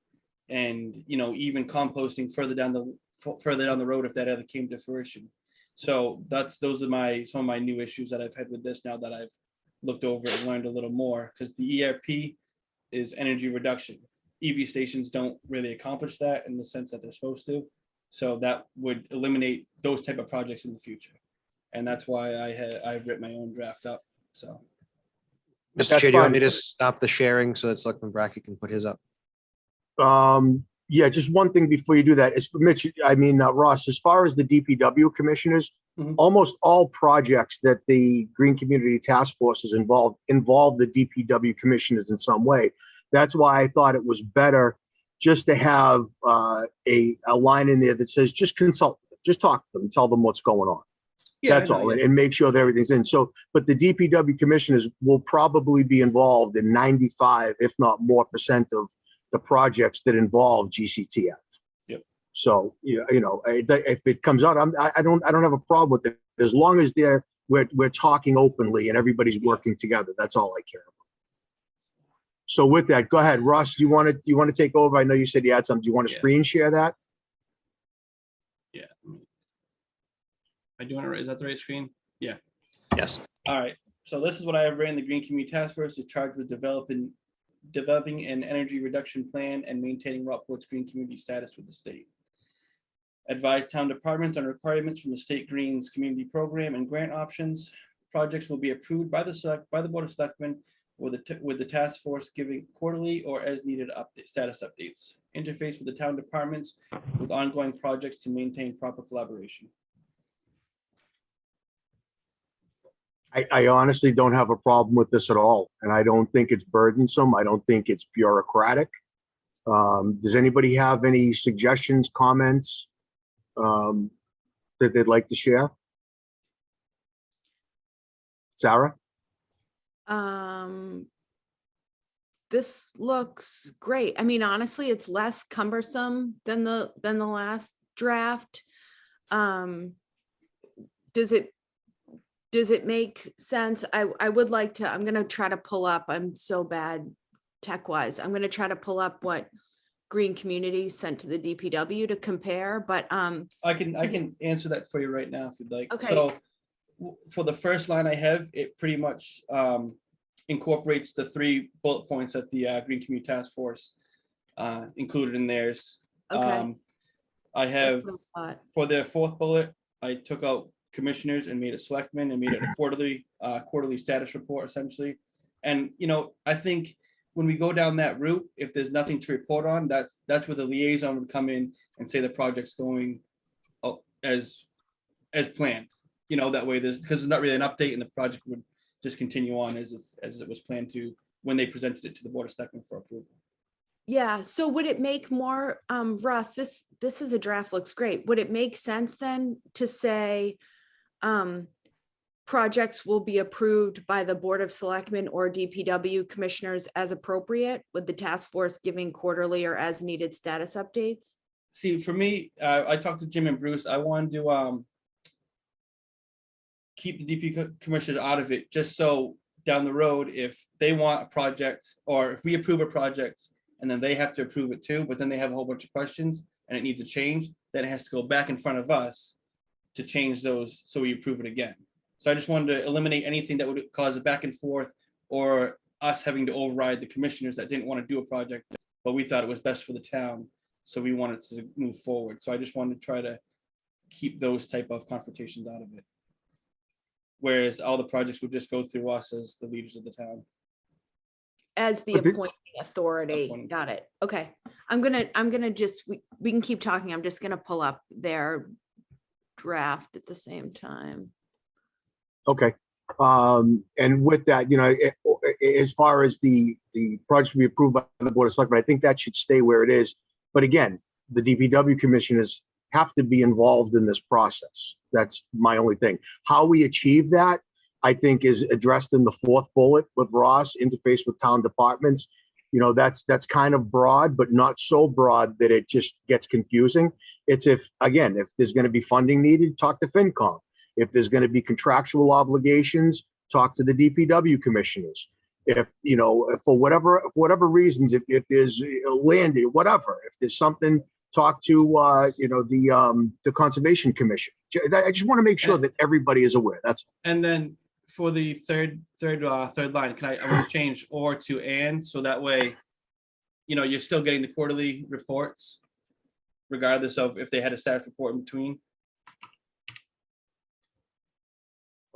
Speaker 2: and, even composting further down the road if that ever came to fruition. So those are some of my new issues that I've had with this now that I've looked over and learned a little more, because the ERP is energy reduction. EV stations don't really accomplish that in the sense that they're supposed to. So that would eliminate those type of projects in the future. And that's why I've written my own draft up. So.
Speaker 5: Mr. Chair, do you want me to stop the sharing so that Selectman Brackett can put his up?
Speaker 1: Yeah, just one thing before you do that is, Mitch, Ross, as far as the DPW commissioners, almost all projects that the Green Community Task Force is involve the DPW commissioners in some way. That's why I thought it was better just to have a line in there that says, just consult, just talk to them and tell them what's going on.
Speaker 2: Yeah,
Speaker 1: that's all, and make sure that everything's in. So, but the DPW commissioners will probably be involved in 95, if not more % of the projects that involve GCTF.
Speaker 2: Yep.
Speaker 1: So, if it comes out, I don't have a problem with it as long as we're talking openly and everybody's working together. That's all I care about. So with that, go ahead, Ross. Do you want to take over? I know you said you had some. Do you want to screen share that?
Speaker 2: Yeah. Am I doing it right? Is that the right screen? Yeah.
Speaker 5: Yes.
Speaker 2: All right. So this is what I have written. The Green Community Task Force is charged with developing an energy reduction plan and maintaining Rockport's green community status with the state. Advise town departments on requirements from the state Greens community program and grant options. Projects will be approved by the Board of Selectmen with the task force giving quarterly or as needed status updates. Interface with the town departments with ongoing projects to maintain proper collaboration.
Speaker 1: I honestly don't have a problem with this at all. And I don't think it's burdensome. I don't think it's bureaucratic. Does anybody have any suggestions, comments that they'd like to share? Sarah?
Speaker 12: This looks great. I mean, honestly, it's less cumbersome than the last draft. Does it make sense? I would like to, I'm gonna try to pull up, I'm so bad tech-wise. I'm gonna try to pull up what Green Community sent to the DPW to compare, but
Speaker 2: I can answer that for you right now if you'd like.
Speaker 12: Okay.
Speaker 2: So for the first line I have, it pretty much incorporates the 3 bullet points that the Green Community Task Force included in theirs.
Speaker 12: okay.
Speaker 2: I have,
Speaker 12: That's what I thought.
Speaker 2: for the 4th bullet, I took out commissioners and made it selectmen and made it a quarterly status report essentially. And, you know, I think when we go down that route, if there's nothing to report on, that's where the liaison would come in and say the project's going as planned. You know, that way because there's not really an update and the project would just continue on as it was planned to when they presented it to the Board of Selectmen for approval.
Speaker 12: Yeah, so would it make more, Russ, this is a draft, looks great. Would it make sense then to say projects will be approved by the Board of Selectmen or DPW commissioners as appropriate, with the task force giving quarterly or as needed status updates?
Speaker 2: See, for me, I talked to Jim and Bruce. I wanted to keep the DP commissioners out of it, just so down the road, if they want a project or if we approve a project and then they have to approve it too, but then they have a whole bunch of questions and it needs to change, then it has to go back in front of us to change those so we approve it again. So I just wanted to eliminate anything that would cause a back and forth or us having to override the commissioners that didn't want to do a project, but we thought it was best for the town. So we wanted to move forward. So I just wanted to try to keep those type of confrontations out of it. Whereas all the projects would just go through us as the leaders of the town.
Speaker 12: As the
Speaker 1: But the-
Speaker 12: appointing authority,
Speaker 2: Appointing.
Speaker 12: got it, okay. I'm gonna just, we can keep talking, I'm just gonna pull up their draft at the same time.
Speaker 1: Okay. And with that, you know, as far as the project to be approved by the Board of Selectmen, I think that should stay where it is. But again, the DPW commissioners have to be involved in this process. That's my only thing. How we achieve that, I think, is addressed in the 4th bullet with Ross, interface with town departments. You know, that's kind of broad, but not so broad that it just gets confusing. It's if there's going to be funding needed, talk to FinCom. If there's going to be contractual obligations, talk to the DPW commissioners. If, you know, for whatever reasons, if there's land, whatever, if there's something, talk to, you know, the Conservation Commission. I just want to make sure that everybody is aware. That's,
Speaker 2: And then for the third line, I want to change or to and, so that way, you know, you're still getting the quarterly reports, regardless of if they had a status report in between.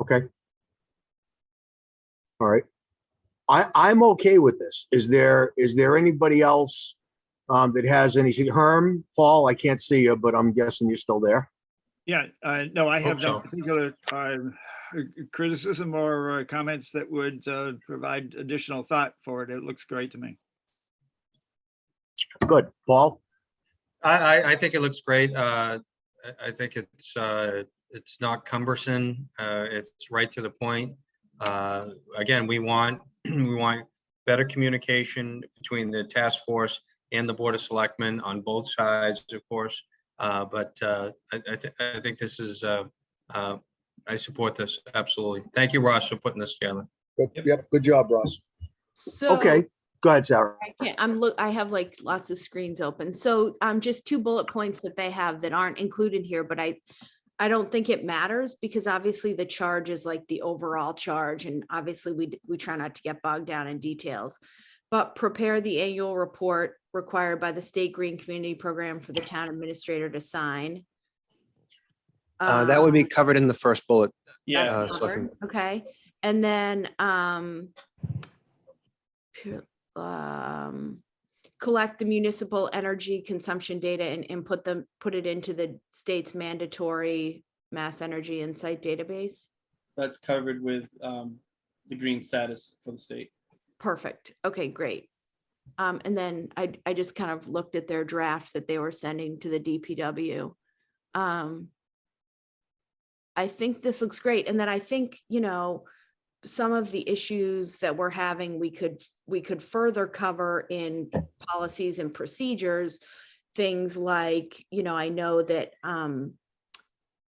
Speaker 1: okay. All right. I'm okay with this. Is there anybody else that has anything? Herm, Paul, I can't see you, but I'm guessing you're still there.
Speaker 8: Yeah, no, I have no
Speaker 1: Hope so.
Speaker 8: particular criticism or comments that would provide additional thought for it. It looks great to me.
Speaker 1: Good. Paul?
Speaker 9: I think it looks great. I think it's not cumbersome. It's right to the point. Again, we want better communication between the task force and the Board of Selectmen on both sides, of course. But I think this is, I support this, absolutely. Thank you, Ross, for putting this together.
Speaker 1: Yep. Good job, Ross.
Speaker 12: So.
Speaker 1: Okay. Go ahead, Sarah.
Speaker 12: I have like lots of screens open. So just 2 bullet points that they have that aren't included here, but I don't think it matters because obviously the charge is like the overall charge. And obviously we try not to get bogged down in details, but prepare the annual report required by the State Green Community Program for the town administrator to sign.
Speaker 5: That would be covered in the first bullet.
Speaker 2: Yeah.
Speaker 12: That's covered,
Speaker 5: Selectman.
Speaker 12: okay. And then collect the municipal energy consumption data and put it into the state's mandatory mass energy insight database.
Speaker 2: That's covered with the green status for the state.
Speaker 12: Perfect. Okay, great. And then I just kind of looked at their draft that they were sending to the DPW. I think this looks great. And then I think, you know, some of the issues that we're having, we could further cover in policies and procedures. Things like, you know, I know that,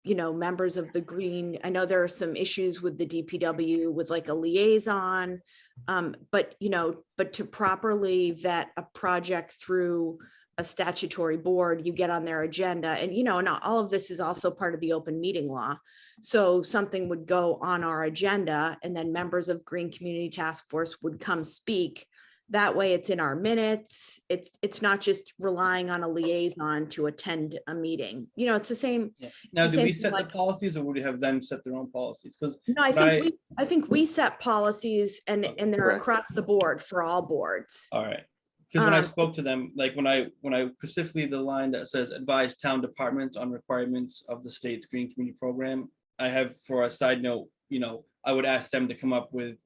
Speaker 12: you know, members of the Green, I know there are some issues with the DPW with like a liaison, but, you know, but to properly vet a project through a statutory board, you get on their agenda, and, you know, and all of this is also part of the open meeting law. So something would go on our agenda, and then members of Green Community Task Force would come speak. That way it's in our minutes. It's not just relying on a liaison to attend a meeting. You know, it's the same.
Speaker 2: Yeah. Now,
Speaker 12: it's the
Speaker 2: do we
Speaker 12: same
Speaker 2: set the
Speaker 12: like-
Speaker 2: policies, or would we have them set their own policies? Because
Speaker 12: No, I think we set policies, and they're
Speaker 9: Correct.
Speaker 12: across the board for all boards.
Speaker 2: all right, because when I
Speaker 12: Um,
Speaker 2: spoke to them, like when I specifically the line that says advise town departments on requirements of the state's green community program, I have, for a side note, you know, I would ask them to come up with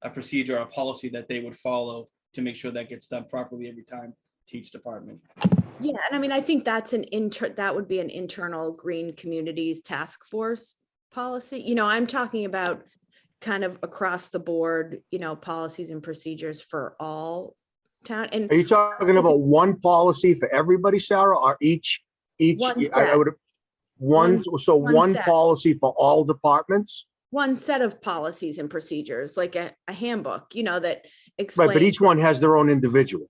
Speaker 2: a procedure or a policy that they would follow to make sure that gets done properly every time to each department.
Speaker 12: Yeah, and I mean, I think that's that would be an internal Green Communities Task Force policy. You know, I'm talking about kind of across the board, you know, policies and procedures for all town. And
Speaker 1: Are you talking about one policy for everybody, Sarah, or each,
Speaker 12: One
Speaker 1: I
Speaker 12: set.
Speaker 1: would, one, so
Speaker 12: one
Speaker 1: one
Speaker 12: set.
Speaker 1: policy for all departments?
Speaker 12: one set of policies and procedures, like a handbook, you know, that
Speaker 1: Right,
Speaker 12: explains.
Speaker 1: but each one has their own individual.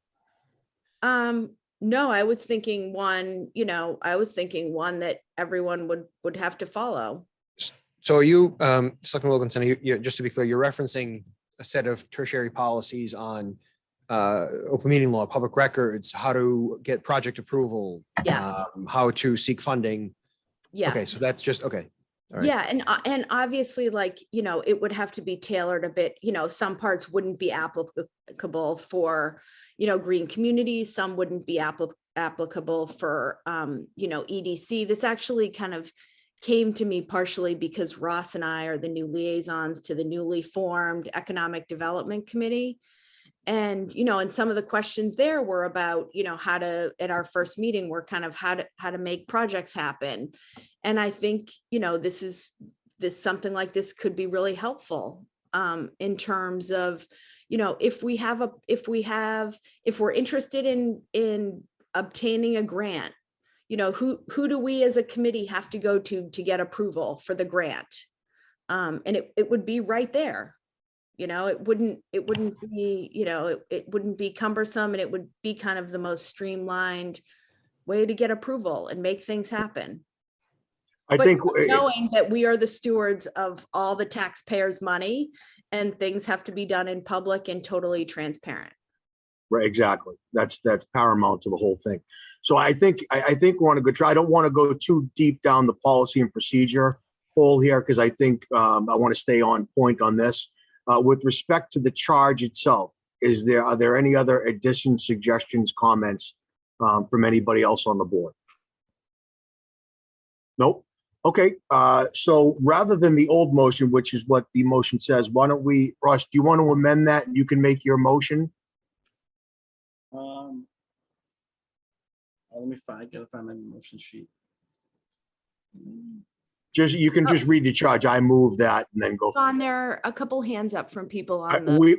Speaker 12: No, I was thinking one, you know, I was thinking one that everyone would have to follow.
Speaker 5: So are you, Selectman Wilkinson, you're, just to be clear, you're referencing a set of tertiary policies on open meeting law, public records, how to get project approval,
Speaker 12: Yes.
Speaker 5: how to seek funding.
Speaker 12: Yes.
Speaker 5: Okay, so that's just, okay. All right.
Speaker 12: Yeah, and obviously, like, you know, it would have to be tailored a bit, you know, some parts wouldn't be applicable for, you know, green communities, some wouldn't be applicable for, you know, EDC. This actually kind of came to me partially because Ross and I are the new liaisons to the newly formed Economic Development Committee. And, you know, and some of the questions there were about, you know, how to, at our first meeting, were kind of how to make projects happen. And I think, you know, something like this could be really helpful in terms of, you know, if we're interested in obtaining a grant, you know, who do we as a committee have to go to get approval for the grant? And it would be right there. You know, it wouldn't be, you know, it wouldn't be cumbersome, and it would be kind of the most streamlined way to get approval and make things happen.
Speaker 1: I
Speaker 12: But
Speaker 1: think,
Speaker 12: knowing that we are the stewards of all the taxpayers' money, and things have to be done in public and totally transparent.
Speaker 1: right, exactly. That's paramount to the whole thing. So I think we're on a good try. I don't want to go too deep down the policy and procedure hole here, because I think I want to stay on point on this. With respect to the charge itself, are there any other additions, suggestions, comments from anybody else on the board? Nope. Okay, so rather than the old motion, which is what the motion says, why don't we, Russ, do you want to amend that? You can make your motion.
Speaker 2: Let me gotta find my motion sheet.
Speaker 1: You can just read the charge. I move that and then go.
Speaker 12: On there, a couple hands up from people on the.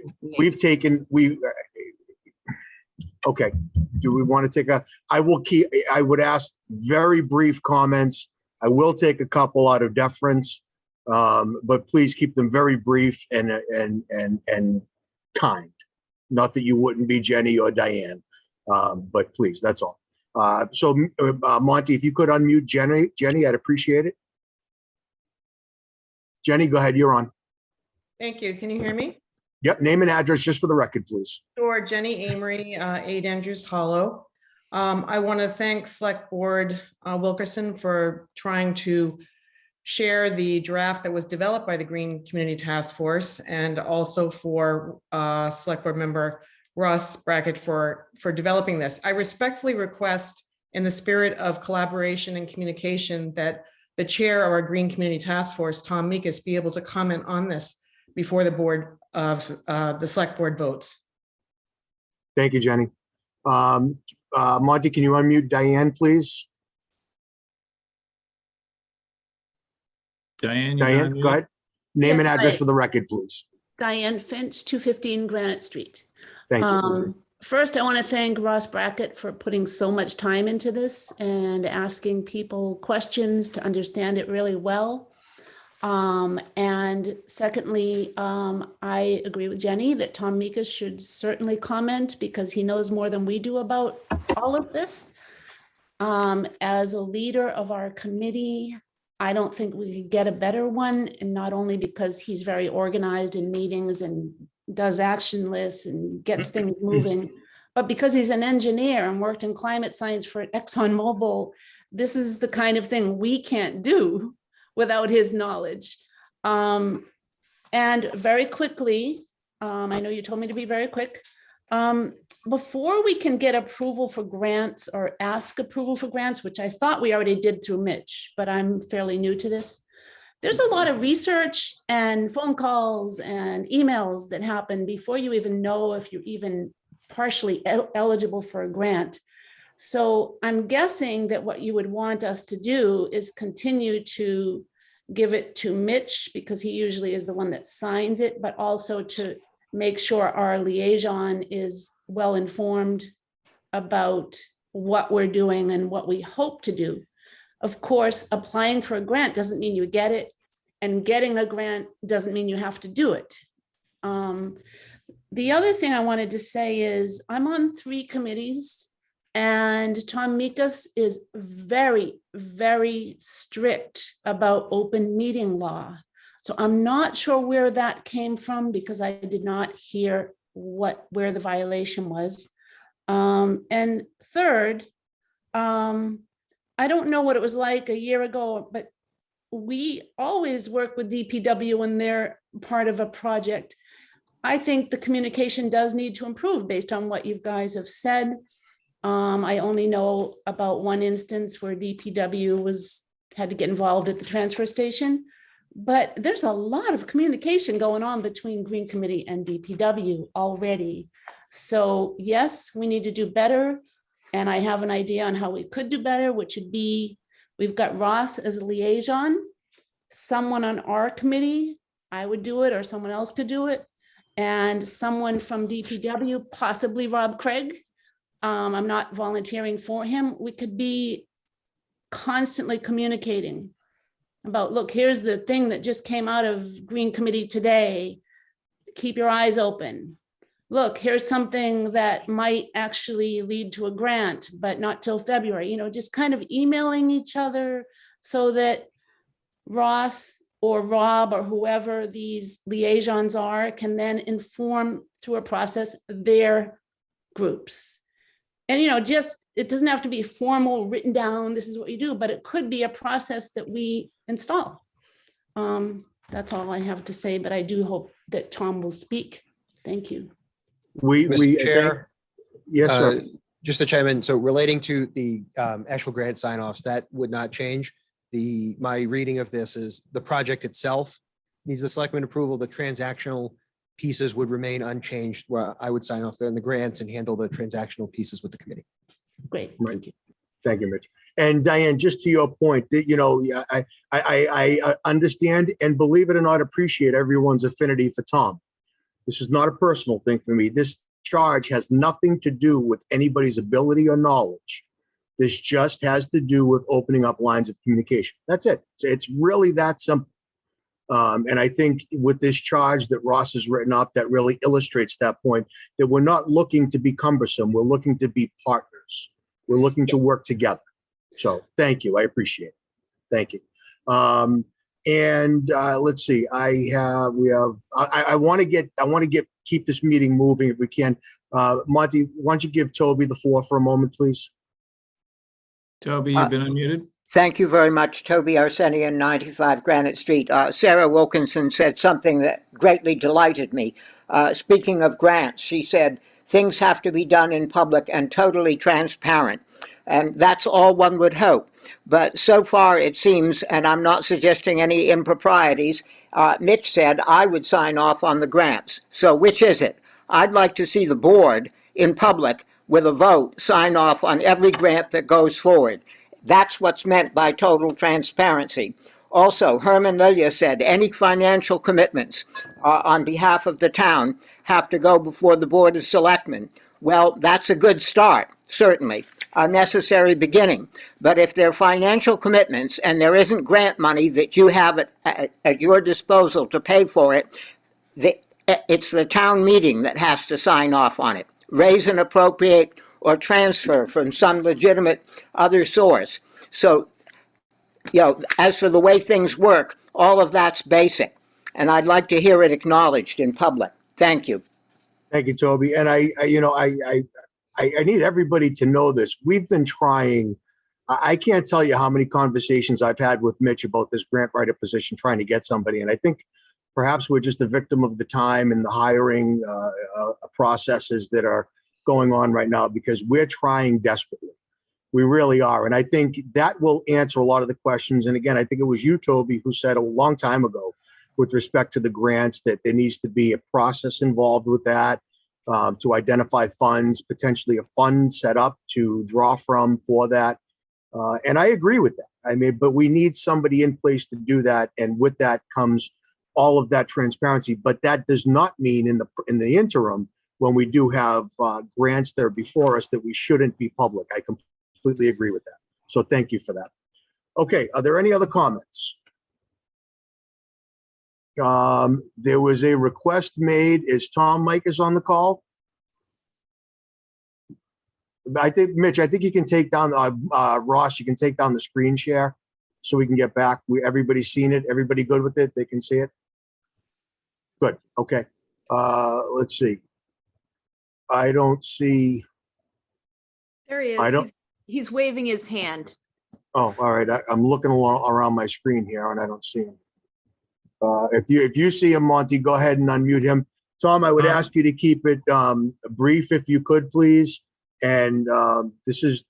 Speaker 1: Okay, do we want to take I would ask very brief comments. I will take a couple out of deference, but please keep them very brief and kind. Not that you wouldn't be Jenny or Diane, but please, that's all. So Monty, if you could unmute Jenny, I'd appreciate it. Jenny, go ahead, you're on.
Speaker 13: Thank you. Can you hear me?
Speaker 1: Yep, name and address just for the record, please.
Speaker 13: Sure. Jenny Amory, 8 Andrews Hollow. I want to thank Select Board Wilkerson for trying to share the draft that was developed by the Green Community Task Force, and also for Select Board Member Russ Brackett for developing this. I respectfully request, in the spirit of collaboration and communication, that the chair of our Green Community Task Force, Tom Meekus, be able to comment on this before the board of the Select Board votes.
Speaker 1: Thank you, Jenny. Monty, can you unmute Diane, please?
Speaker 3: Diane, you
Speaker 1: Diane, go ahead. Name and
Speaker 14: Yes,
Speaker 1: address for the record, please.
Speaker 14: Diane Finch, 215 Granite Street.
Speaker 1: Thank you.
Speaker 14: First, I want to thank Ross Brackett for putting so much time into this and asking people questions to understand it really well. And secondly, I agree with Jenny that Tom Mikas should certainly comment because he knows more than we do about all of this. As a leader of our committee, I don't think we could get a better one, and not only because he's very organized in meetings and does action lists and gets things moving, but because he's an engineer and worked in climate science for ExxonMobil. This is the kind of thing we can't do without his knowledge. And very quickly, I know you told me to be very quick. Before we can get approval for grants or ask approval for grants, which I thought we already did through Mitch, but I'm fairly new to this. There's a lot of research and phone calls and emails that happen before you even know if you're even partially eligible for a grant. So I'm guessing that what you would want us to do is continue to give it to Mitch because he usually is the one that signs it, but also to make sure our liaison is well informed about what we're doing and what we hope to do. Of course, applying for a grant doesn't mean you get it, and getting a grant doesn't mean you have to do it. The other thing I wanted to say is I'm on 3 committees, and Tom Mikas is very, very strict about open meeting law. So I'm not sure where that came from because I did not hear where the violation was. And third, I don't know what it was like a year ago, but we always work with DPW when they're part of a project. I think the communication does need to improve based on what you guys have said. I only know about one instance where DPW had to get involved at the transfer station, but there's a lot of communication going on between Green Committee and DPW already. So yes, we need to do better. And I have an idea on how we could do better, which would be, we've got Ross as a liaison, someone on our committee, I would do it, or someone else could do it, and someone from DPW, possibly Rob Craig. I'm not volunteering for him. We could be constantly communicating about, look, here's the thing that just came out of Green Committee today. Keep your eyes open. Look, here's something that might actually lead to a grant, but not till February, just kind of emailing each other so that Ross or Rob or whoever these liaisons are can then inform through a process their groups. And, just, it doesn't have to be formal, written down, this is what you do, but it could be a process that we install. That's all I have to say, but I do hope that Tom will speak. Thank you.
Speaker 5: Mr. Chair,
Speaker 1: Yes, sir.
Speaker 5: just to chime in, so relating to the actual grant sign-offs, that would not change. My reading of this is the project itself needs the selectmen approval. The transactional pieces would remain unchanged, where I would sign off on the grants and handle the transactional pieces with the committee.
Speaker 14: Great, thank you.
Speaker 1: Thank you, Mitch. And Diane, just to your point, that, I understand and, believe it or not, appreciate everyone's affinity for Tom. This is not a personal thing for me. This charge has nothing to do with anybody's ability or knowledge. This just has to do with opening up lines of communication. That's it. It's really that simple. And I think with this charge that Ross has written up, that really illustrates that point, that we're not looking to be cumbersome. We're looking to be partners. We're looking to work together. So thank you. I appreciate it. Thank you. Let's see. I want to keep this meeting moving if we can. Monty, why don't you give Toby the floor for a moment, please?
Speaker 3: Toby, you've been unmuted.
Speaker 4: Thank you very much, Toby Arsenian, 95 Granite Street. Sarah Wilkinson said something that greatly delighted me. Speaking of grants, she said, things have to be done in public and totally transparent. And that's all one would hope. But so far it seems, and I'm not suggesting any improprieties, Mitch said I would sign off on the grants. So which is it? I'd like to see the board in public with a vote, sign off on every grant that goes forward. That's what's meant by total transparency. Also, Herman Lilja said any financial commitments on behalf of the town have to go before the Board of Selectmen. Well, that's a good start, certainly, a necessary beginning. But if they're financial commitments and there isn't grant money that you have at your disposal to pay for it, it's the town meeting that has to sign off on it. Raise and appropriate or transfer from some legitimate other source. So, as for the way things work, all of that's basic. And I'd like to hear it acknowledged in public. Thank you.
Speaker 1: Thank you, Toby. And I need everybody to know this. We've been trying, I can't tell you how many conversations I've had with Mitch about this grant writer position, trying to get somebody. And I think perhaps we're just a victim of the time and the hiring processes that are going on right now, because we're trying desperately. We really are. And I think that will answer a lot of the questions. And again, I think it was you, Toby, who said a long time ago with respect to the grants that there needs to be a process involved with that, to identify funds, potentially a fund set up to draw from for that. And I agree with that. I mean, but we need somebody in place to do that. And with that comes all of that transparency. But that does not mean in the interim, when we do have grants that are before us, that we shouldn't be public. I completely agree with that. So thank you for that. Okay, are there any other comments? There was a request made. Is Tom Mikas on the call? I think, Mitch, I think you can take down, Ross, you can take down the screen share so we can get back. Everybody's seen it. Everybody good with it? They can see it? Good, okay. Let's see. I don't see.
Speaker 12: There he is.
Speaker 1: I don't.
Speaker 12: He's waving his hand.
Speaker 1: Oh, all right. I'm looking around my screen here and I don't see him. If you see him, Monty, go ahead and unmute him. Tom, I would ask you to keep it brief if you could, please. And this is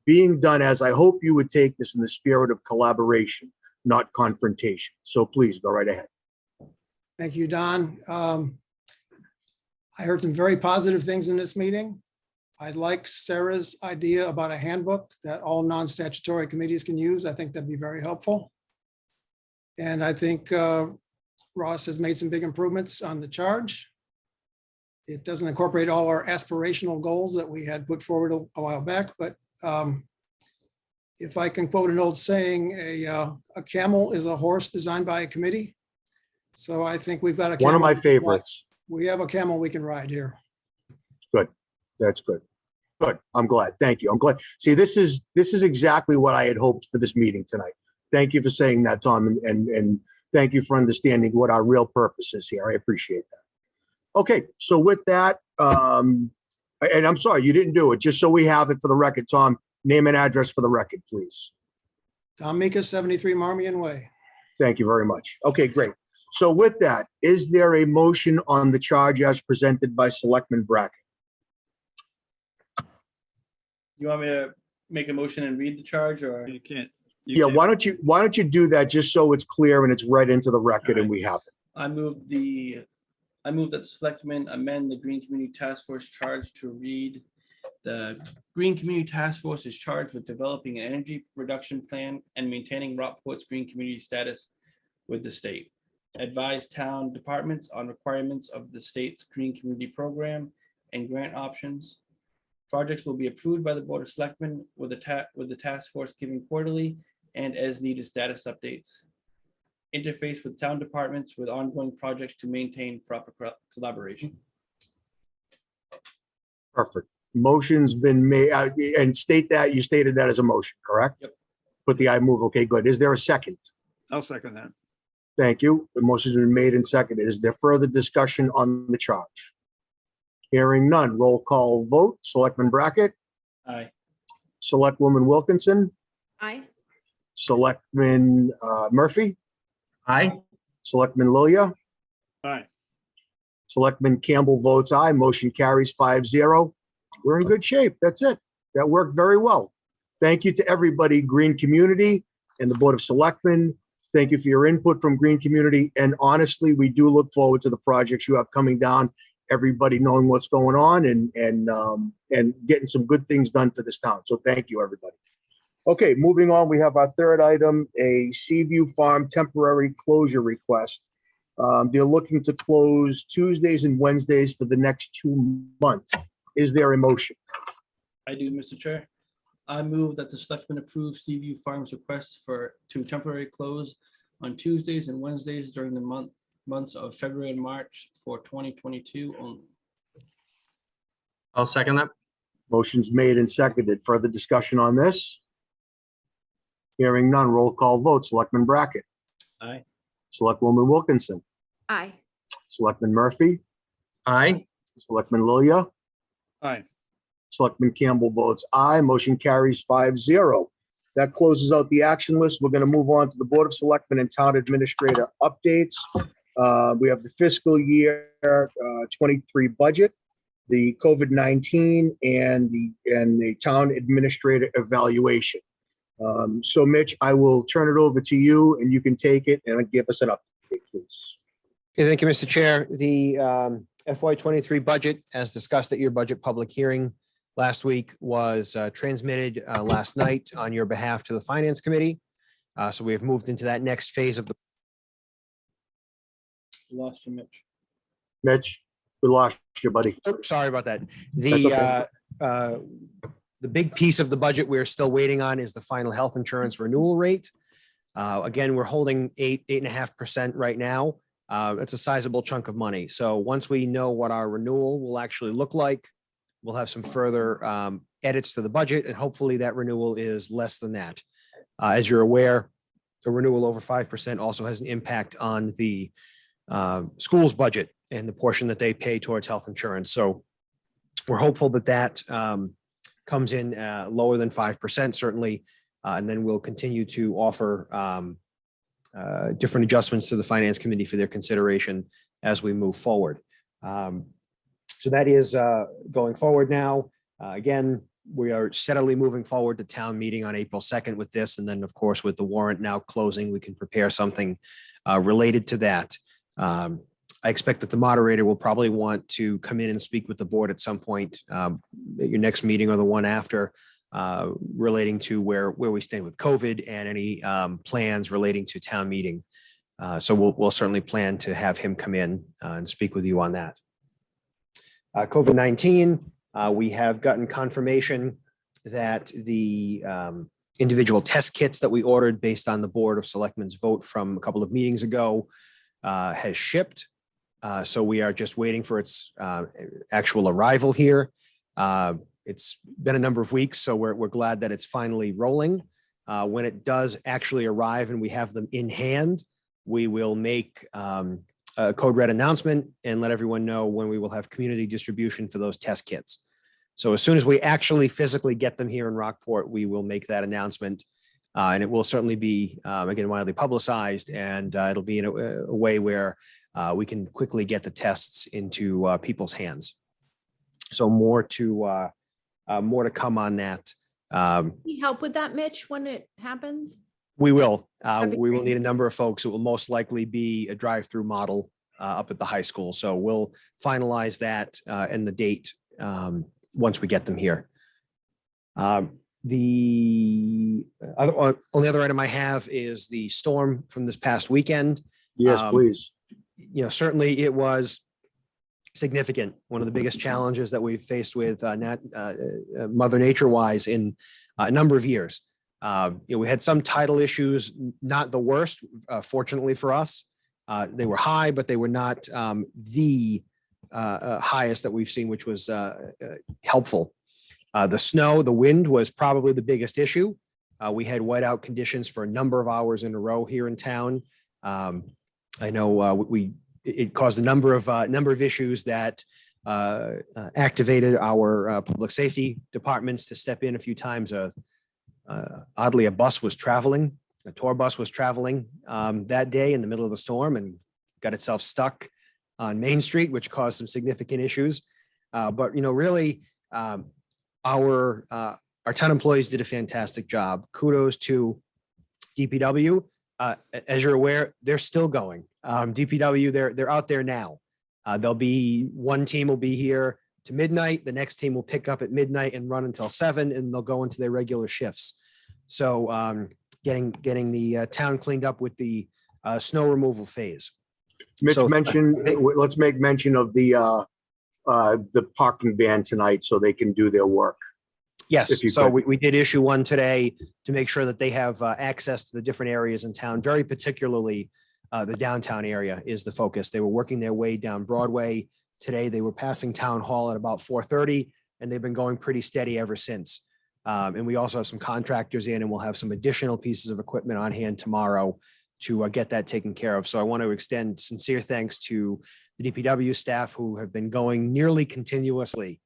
Speaker 1: being done as I hope you would take this in the spirit of collaboration, not confrontation. So please go right ahead.
Speaker 15: Thank you, Don. I heard some very positive things in this meeting. I like Sarah's idea about a handbook that all non-statutory committees can use. I think that'd be very helpful. And I think Ross has made some big improvements on the charge. It doesn't incorporate all our aspirational goals that we had put forward a while back, but if I can quote an old saying, a camel is a horse designed by a committee. So I think we've got a camel.
Speaker 1: One of my favorites.
Speaker 15: We have a camel we can ride here.
Speaker 1: Good. That's good. Good. I'm glad. Thank you. I'm glad. See, this is exactly what I had hoped for this meeting tonight. Thank you for saying that, Tom, and thank you for understanding what our real purpose is here. I appreciate that. Okay, so with that, and I'm sorry you didn't do it. Just so we have it for the record, Tom, name and address for the record, please.
Speaker 15: Tom Mika, 73 Marmion Way.
Speaker 1: Thank you very much. Okay, great. So with that, is there a motion on the charge as presented by Selectman Brackett?
Speaker 2: You want me to make a motion and read the charge, or?
Speaker 8: You can't.
Speaker 1: Yeah, why don't you do that just so it's clear and it's read into the record and we have it.
Speaker 2: I move that Selectmen amend the Green Community Task Force charge to read: the Green Community Task Force is charged with developing an energy reduction plan and maintaining Rockport's green community status with the state. Advise town departments on requirements of the state's green community program and grant options. Projects will be approved by the Board of Selectmen with the task force giving quarterly and as needed status updates. Interface with town departments with ongoing projects to maintain proper collaboration.
Speaker 1: Perfect. Motion's been made, and state that you stated that as a motion, correct?
Speaker 2: Yep.
Speaker 1: Put the I move. Okay, good. Is there a second?
Speaker 8: I'll second that.
Speaker 1: Thank you. The motion's been made and seconded. Is there further discussion on the charge? Hearing none. Roll call vote. Selectman Brackett.
Speaker 2: Aye.
Speaker 1: Selectwoman Wilkinson.
Speaker 12: Aye.
Speaker 1: Selectman Murphy.
Speaker 16: Aye.
Speaker 1: Selectman Lilja.
Speaker 8: Aye.
Speaker 1: Selectman Campbell votes aye. Motion carries 5-0. We're in good shape. That's it. That worked very well. Thank you to everybody, Green Community and the Board of Selectmen. Thank you for your input from Green Community. And honestly, we do look forward to the projects you have coming down everybody knowing what's going on and getting some good things done for this town. So thank you, everybody. Okay, moving on, we have our third item, a Seaview Farm temporary closure request. They're looking to close Tuesdays and Wednesdays for the next 2 months. Is there a motion?
Speaker 2: I do, Mr. Chair. I move that the selectmen approve Seaview Farms request to temporarily close on Tuesdays and Wednesdays during the months of February and March for 2022 only.
Speaker 9: I'll second that.
Speaker 1: Motion's made and seconded. Further discussion on this? Hearing none, roll call vote. Selectman Brackett.
Speaker 2: Aye.
Speaker 1: Selectwoman Wilkinson.
Speaker 12: Aye.
Speaker 1: Selectman Murphy.
Speaker 9: Aye.
Speaker 1: Selectman Lilia.
Speaker 8: Aye.
Speaker 1: Selectman Campbell votes aye. Motion carries 5-0. That closes out the action list. We're going to move on to the Board of Selectmen and Town Administrator updates. We have the fiscal year 23 budget, the COVID-19, and the town administrator evaluation. So Mitch, I will turn it over to you and you can take it and give us an update, please.
Speaker 5: Okay, thank you, Mr. Chair. The FY23 budget, as discussed at your budget public hearing last week, was transmitted last night on your behalf to the Finance Committee. So we have moved into that next phase of the.
Speaker 2: Lost you, Mitch.
Speaker 1: Mitch, we lost you, buddy.
Speaker 5: Sorry about that.
Speaker 1: That's okay.
Speaker 5: The big piece of the budget we're still waiting on is the final health insurance renewal rate. Again, we're holding 8.5% right now. It's a sizable chunk of money. So once we know what our renewal will actually look like, we'll have some further edits to the budget, and hopefully that renewal is less than that. As you're aware, the renewal over 5% also has an impact on the school's budget and the portion that they pay towards health insurance. So we're hopeful that that comes in lower than 5%, certainly, and then we'll continue to offer different adjustments to the Finance Committee for their consideration as we move forward. So that is going forward now. Again, we are steadily moving forward to town meeting on April 2nd with this. And then, of course, with the warrant now closing, we can prepare something related to that. I expect that the moderator will probably want to come in and speak with the board at some point at your next meeting or the one after, relating to where we stand with COVID and any plans relating to town meeting. So we'll certainly plan to have him come in and speak with you on that. COVID-19, we have gotten confirmation that the individual test kits that we ordered based on the Board of Selectmen's vote from a couple of meetings ago has shipped. So we are just waiting for its actual arrival here. It's been a number of weeks, so we're glad that it's finally rolling. When it does actually arrive and we have them in hand, we will make a code red announcement and let everyone know when we will have community distribution for those test kits. So as soon as we actually physically get them here in Rockport, we will make that announcement. And it will certainly be, again, widely publicized, and it'll be in a way where we can quickly get the tests into people's hands. So more to come on that.
Speaker 12: Can you help with that, Mitch, when it happens?
Speaker 5: We will.
Speaker 12: That'd be
Speaker 5: We will
Speaker 12: great.
Speaker 5: need a number of folks. It will most likely be a drive-through model up at the high school. So we'll finalize that and the date once we get them here. The only other item I have is the storm from this past weekend.
Speaker 1: Yes, please.
Speaker 5: You know, certainly it was significant. One of the biggest challenges that we've faced with Mother Nature wise in a number of years. We had some tidal issues, not the worst, fortunately for us. They were high, but they were not the highest that we've seen, which was helpful. The snow, the wind was probably the biggest issue. We had whiteout conditions for a number of hours in a row here in town. I know it caused a number of issues that activated our public safety departments to step in a few times. Oddly, a tour bus was traveling that day in the middle of the storm and got itself stuck on Main Street, which caused some significant issues. But really, our town employees did a fantastic job. Kudos to DPW. As you're aware, they're still going. DPW, they're out there now. There'll be one team will be here to midnight. The next team will pick up at midnight and run until 7, and they'll go into their regular shifts. So getting the town cleaned up with the snow removal phase.
Speaker 1: Mitch
Speaker 5: So-
Speaker 1: mentioned, let's make mention of the parking ban tonight so they can do their work.
Speaker 5: Yes,
Speaker 1: If you
Speaker 5: so
Speaker 1: could.
Speaker 5: we did issue one today to make sure that they have access to the different areas in town, very particularly the downtown area is the focus. They were working their way down Broadway. Today, they were passing Town Hall at about 4:30, and they've been going pretty steady ever since. And we also have some contractors in, and we'll have some additional pieces of equipment on hand tomorrow to get that taken care of. So I want to extend sincere thanks to the DPW staff who have been going nearly continuously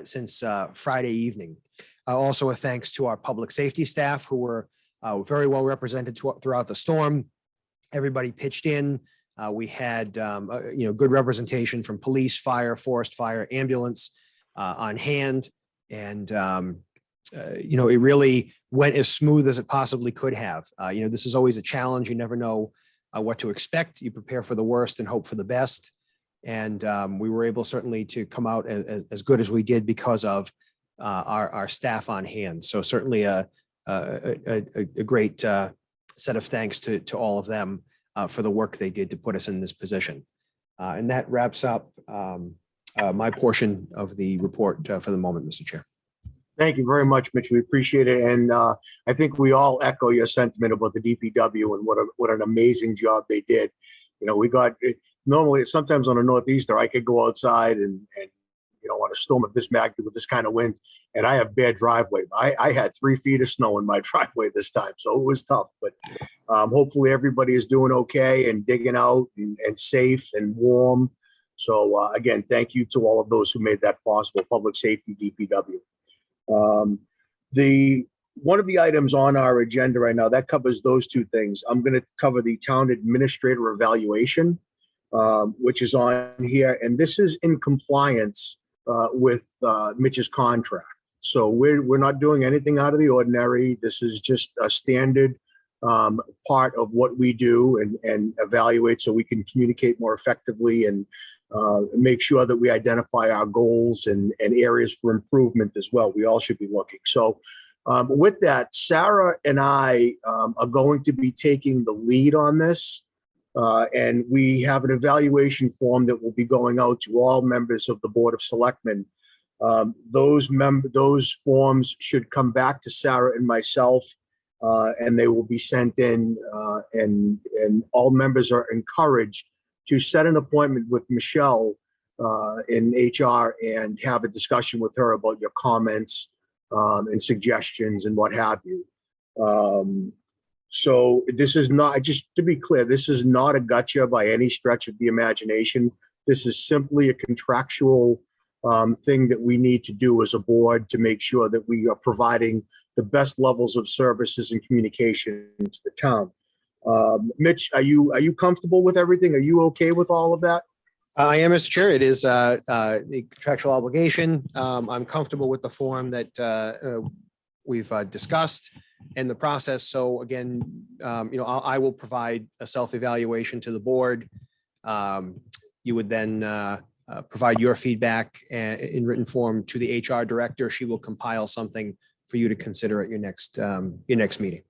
Speaker 5: since Friday evening. Also a thanks to our public safety staff who were very well represented throughout the storm. Everybody pitched in. We had good representation from police, fire, forest fire, ambulance on hand. And it really went as smooth as it possibly could have. This is always a challenge. You never know what to expect. You prepare for the worst and hope for the best. And we were able certainly to come out as good as we did because of our staff on hand. So certainly a great set of thanks to all of them for the work they did to put us in this position. And that wraps up my portion of the report for the moment, Mr. Chair.
Speaker 1: Thank you very much, Mitch. We appreciate it. And I think we all echo your sentiment about the DPW and what an amazing job they did. We got normally sometimes on a Northeaster, I could go outside and on a storm of this magnitude with this kind of wind, and I have bad driveway. I had 3 feet of snow in my driveway this time, so it was tough. But hopefully everybody is doing okay and digging out and safe and warm. So again, thank you to all of those who made that possible. Public safety, DPW. One of the items on our agenda right now that covers those 2 things. I'm going to cover the town administrator evaluation, which is on here, and this is in compliance with Mitch's contract. So we're not doing anything out of the ordinary. This is just a standard part of what we do and evaluate so we can communicate more effectively and make sure that we identify our goals and areas for improvement as well. We all should be looking. So with that, Sarah and I are going to be taking the lead on this. And we have an evaluation form that will be going out to all members of the Board of Selectmen. Those forms should come back to Sarah and myself, and they will be sent in. And all members are encouraged to set an appointment with Michelle in HR and have a discussion with her about your comments and suggestions and what have you. So this is not, just to be clear, this is not a gotcha by any stretch of the imagination. This is simply a contractual thing that we need to do as a board to make sure that we are providing the best levels of services and communication to the town. Mitch, are you comfortable with everything? Are you okay with all of that?
Speaker 5: I am, Mr. Chair. It is a contractual obligation. I'm comfortable with the form that we've discussed and the process. So again, I will provide a self-evaluation to the board. You would then provide your feedback in written form to the HR director. She will compile something for you to consider at your next meeting.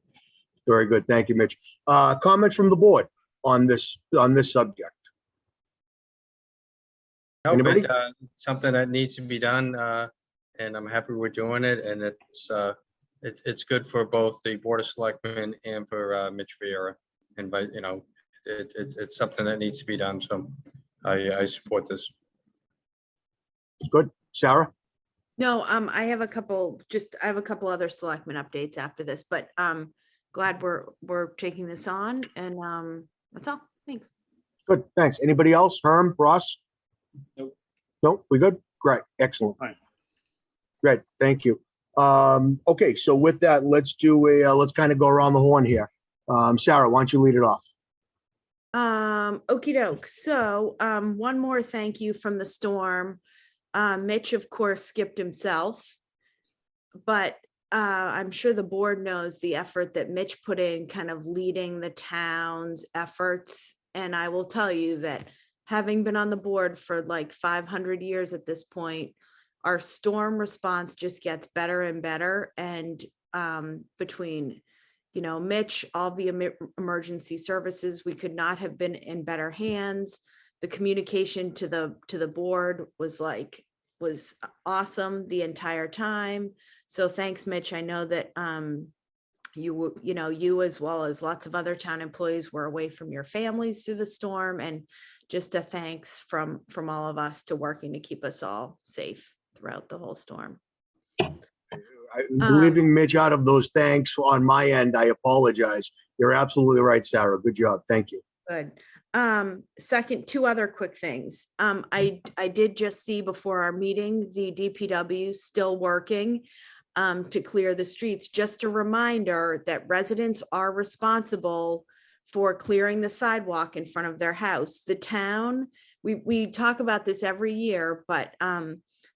Speaker 1: Very good. Thank you, Mitch. Comments from the board on this subject?
Speaker 9: No,
Speaker 1: Anybody?
Speaker 9: but something that needs to be done, and I'm happy we're doing it. And it's good for both the Board of Selectmen and for Mitch Vieira. And it's something that needs to be done. So I support this.
Speaker 1: Good. Sarah?
Speaker 12: No, I have a couple other selectmen updates after this, but glad we're taking this on, and that's all. Thanks.
Speaker 1: Good. Thanks. Anybody else? Herm, Ross?
Speaker 2: Nope.
Speaker 1: Nope. We good? Great. Excellent.
Speaker 8: Fine.
Speaker 1: Great. Thank you. Okay. So with that, let's kind of go around the horn here. Sarah, why don't you lead it off?
Speaker 12: Okie doke. So one more thank you from the storm. Mitch, of course, skipped himself, but I'm sure the board knows the effort that Mitch put in kind of leading the town's efforts. And I will tell you that having been on the board for like 500 years at this point, our storm response just gets better and better. And between, Mitch, all the emergency services, we could not have been in better hands. The communication to the board was awesome the entire time. So thanks, Mitch. I know that you as well as lots of other town employees were away from your families through the storm, and just a thanks from all of us to working to keep us all safe throughout the whole storm.
Speaker 1: Leaving Mitch out of those thanks on my end, I apologize. You're absolutely right, Sarah. Good job. Thank you.
Speaker 12: Good. Second, two other quick things. I did just see before our meeting, the DPW still working to clear the streets. Just a reminder that residents are responsible for clearing the sidewalk in front of their house. The town, we talk about this every year, but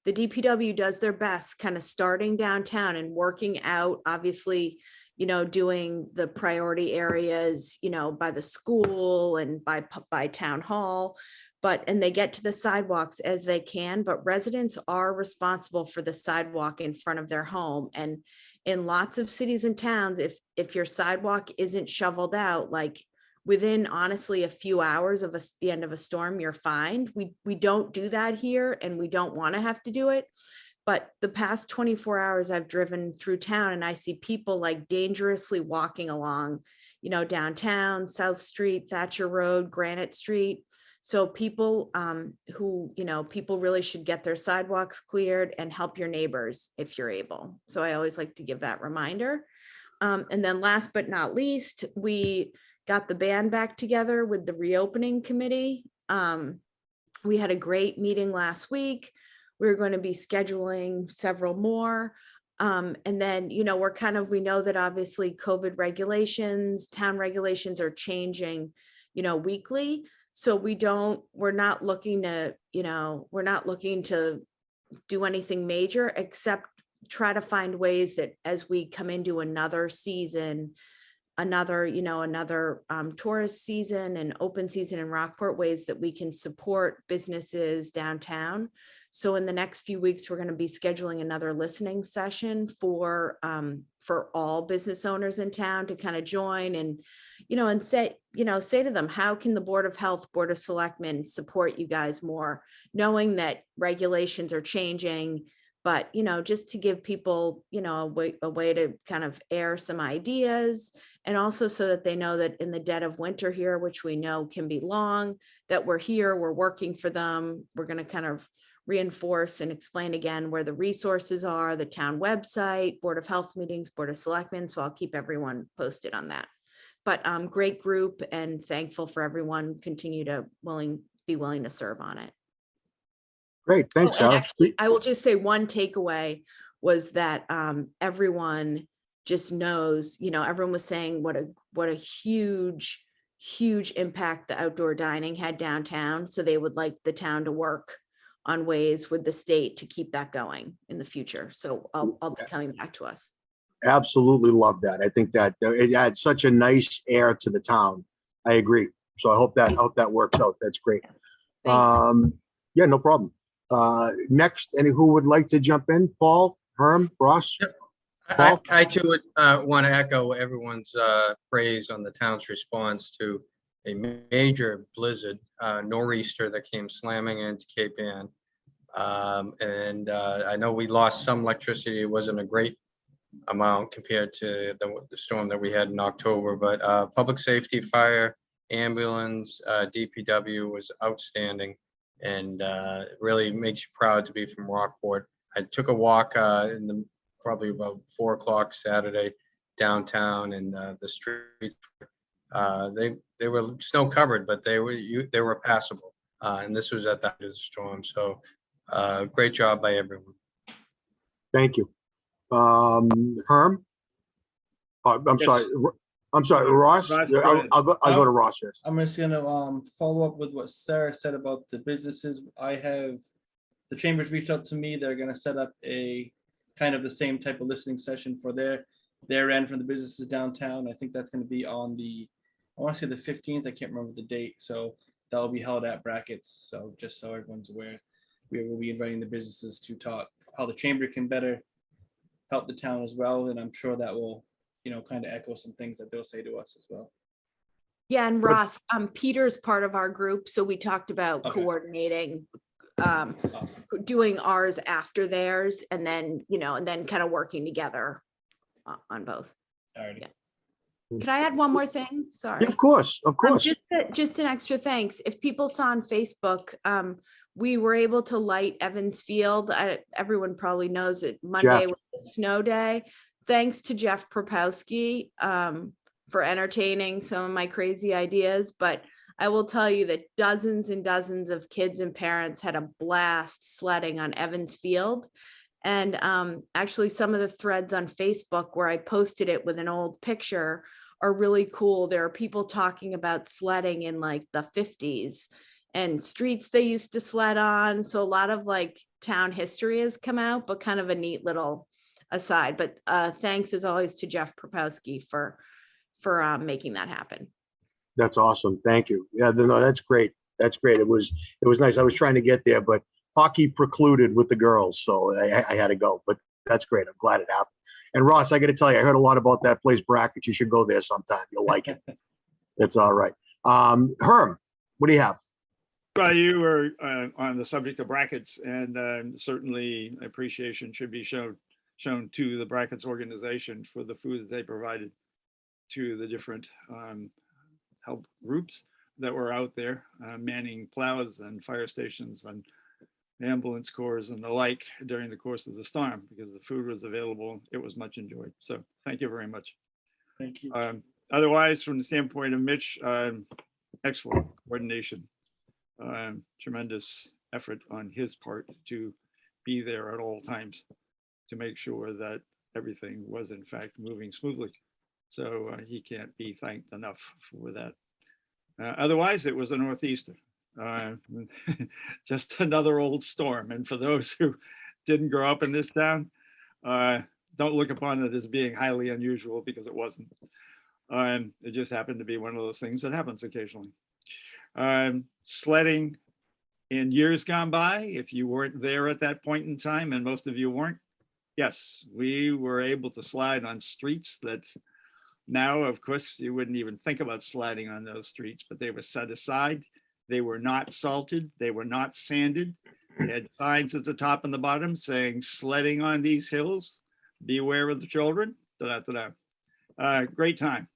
Speaker 12: the DPW does their best kind of starting downtown and working out, obviously, doing the priority areas, by the school and by town hall, and they get to the sidewalks as they can, but residents are responsible for the sidewalk in front of their home. And in lots of cities and towns, if your sidewalk isn't shoveled out, like within honestly a few hours of the end of a storm, you're fined. We don't do that here, and we don't want to have to do it. But the past 24 hours I've driven through town and I see people like dangerously walking along, downtown, South Street, Thatcher Road, Granite Street. So people people really should get their sidewalks cleared and help your neighbors if you're able. So I always like to give that reminder. And then last but not least, we got the band back together with the reopening committee. We had a great meeting last week. We're going to be scheduling several more. And then, we know that obviously COVID regulations, town regulations are changing, weekly. So we're not looking to do anything major, except try to find ways that as we come into another season, another tourist season and open season in Rockport, ways that we can support businesses downtown. So in the next few weeks, we're going to be scheduling another listening session for all business owners in town to kind of join and say to them, how can the Board of Health, Board of Selectmen support you guys more, knowing that regulations are changing, but just to give people a way to kind of air some ideas, and also so that they know that in the dead of winter here, which we know can be long, that we're here, we're working for them. We're going to kind of reinforce and explain again where the resources are, the town website, Board of Health meetings, Board of Selectmen. So I'll keep everyone posted on that. But great group, and thankful for everyone continue to be willing to serve on it.
Speaker 1: Great. Thanks,
Speaker 12: Oh, and
Speaker 1: Sarah.
Speaker 12: actually, I will just say one takeaway was that everyone just knows, everyone was saying what a huge impact the outdoor dining had downtown. So they would like the town to work on ways with the state to keep that going in the future. So I'll be coming back to us.
Speaker 1: Absolutely love that. I think that it adds such a nice air to the town. I agree. So I hope that works out. That's great.
Speaker 12: Thanks.
Speaker 1: Yeah, no problem. Next, who would like to jump in? Paul, Herm, Ross? Paul?
Speaker 9: I too would want to echo everyone's praise on the town's response to a major blizzard, nor'easter that came slamming into Cape Ann. And I know we lost some electricity. It wasn't a great amount compared to the storm that we had in October, but public safety, fire, ambulance, DPW was outstanding, and really makes you proud to be from Rockport. I took a walk probably about 4 o'clock Saturday downtown, and the streets they were snow covered, but they were passable. And this was at the height of the storm. So great job by everyone.
Speaker 1: Thank you. Herm? I'm sorry, Ross?
Speaker 8: Ross, go ahead.
Speaker 1: I'll go to Ross first.
Speaker 2: I'm just gonna follow up with what Sarah said about the businesses. The chambers reached out to me. They're gonna set up a kind of the same type of listening session for their end from the businesses downtown. I think that's gonna be on I want to say the 15th. I can't remember the date. So that will be held at Brackets. So just so everyone's aware, we will be inviting the businesses to talk how the chamber can better help the town as well. And I'm sure that will, kind of echo some things that they'll say to us as well.
Speaker 12: Yeah, and Ross, Peter's part of our group, so we talked about
Speaker 2: Okay.
Speaker 12: coordinating,
Speaker 2: Awesome.
Speaker 12: doing ours after theirs, and then, and then kind of working together on both.
Speaker 2: Alrighty.
Speaker 12: Can I add one more thing? Sorry.
Speaker 1: Of course, of course.
Speaker 12: Just an extra thanks. If people saw on Facebook, we were able to light Evans Field. Everyone probably knows that Monday was a snow day. Thanks to Jeff Propowski for entertaining some of my crazy ideas. But I will tell you that dozens and dozens of kids and parents had a blast sledding on Evans Field. And actually some of the threads on Facebook where I posted it with an old picture are really cool. There are people talking about sledding in like the 50s and streets they used to sled on. So a lot of like town history has come out, but kind of a neat little aside. But thanks as always to Jeff Propowski for making that happen.
Speaker 1: That's awesome. Thank you. Yeah, no, that's great. That's great. It was nice. I was trying to get there, but hockey precluded with the girls, so I had to go. But that's great. I'm glad it happened. And Ross, I got to tell you, I heard a lot about that place, Brackets. You should go there sometime. You'll like it. It's all right. Herm, what do you have?
Speaker 8: Well, you were on the subject of Brackets, and certainly appreciation should be shown to the Brackets organization for the food that they provided to the different help groups that were out there manning plows and fire stations and ambulance corps and the like during the course of the storm, because the food was available. It was much enjoyed. So thank you very much.
Speaker 2: Thank you.
Speaker 8: Otherwise, from the standpoint of Mitch, excellent coordination, tremendous effort on his part to be there at all times to make sure that everything was in fact moving smoothly. So he can't be thanked enough for that. Otherwise, it was a northeaster. Just another old storm. And for those who didn't grow up in this town, don't look upon it as being highly unusual, because it wasn't. It just happened to be one of those things that happens occasionally. Sledding in years gone by, if you weren't there at that point in time, and most of you weren't, yes, we were able to slide on streets that now, of course, you wouldn't even think about sliding on those streets, but they were set aside. They were not salted. They were not sanded. They had signs at the top and the bottom saying, sledding on these hills, beware of the children. Great time.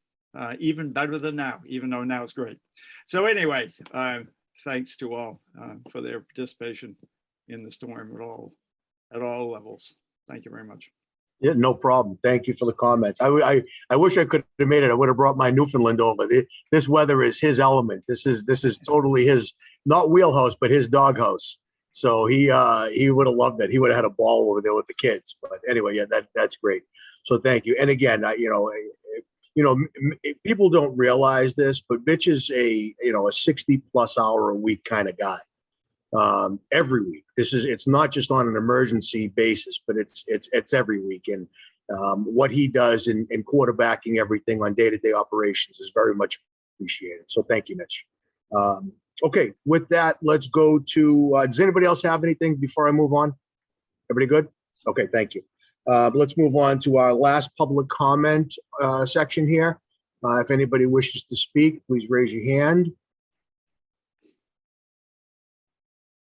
Speaker 8: Even better than now, even though now it's great. So anyway, thanks to all for their participation in the storm at all levels. Thank you very much.
Speaker 1: Yeah, no problem. Thank you for the comments. I wish I could have made it. I would have brought my Newfoundland over. This weather is his element. This is totally his, not wheelhouse, but his doghouse. So he would have loved it. He would have had a ball over there with the kids. But anyway, yeah, that's great. So thank you. And again, people don't realize this, but Mitch is a 60+ hour a week kind of guy. Every week. It's not just on an emergency basis, but it's every week. And what he does in quarterbacking everything on day-to-day operations is very much appreciated. So thank you, Mitch. Okay, with that, let's go to, does anybody else have anything before I move on? Everybody good? Okay, thank you. Let's move on to our last public comment section here. If anybody wishes to speak, please raise your hand.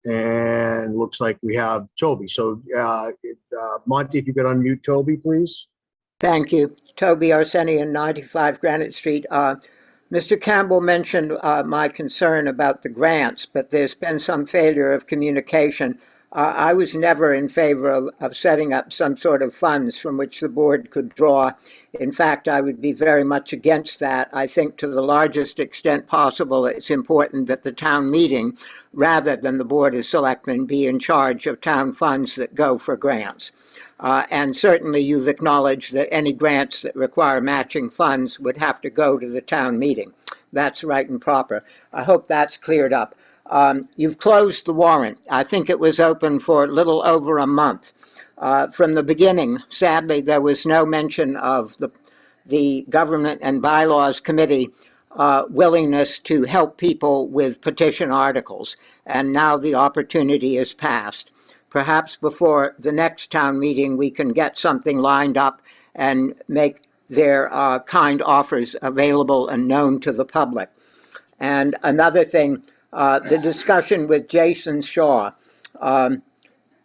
Speaker 1: And looks like we have Toby. So Monty, if you could unmute Toby, please.
Speaker 4: Thank you. Toby Arsenian, 95 Granite Street. Mr. Campbell mentioned my concern about the grants, but there's been some failure of communication. I was never in favor of setting up some sort of funds from which the board could draw. In fact, I would be very much against that. I think to the largest extent possible, it's important that the town meeting, rather than the Board of Selectmen, be in charge of town funds that go for grants. And certainly you've acknowledged that any grants that require matching funds would have to go to the town meeting. That's right and proper. I hope that's cleared up. You've closed the warrant. I think it was open for a little over a month. From the beginning, sadly, there was no mention of the Government and Bylaws Committee willingness to help people with petition articles. And now the opportunity is passed. Perhaps before the next town meeting, we can get something lined up and make their kind offers available and known to the public. And another thing, the discussion with Jason Shaw.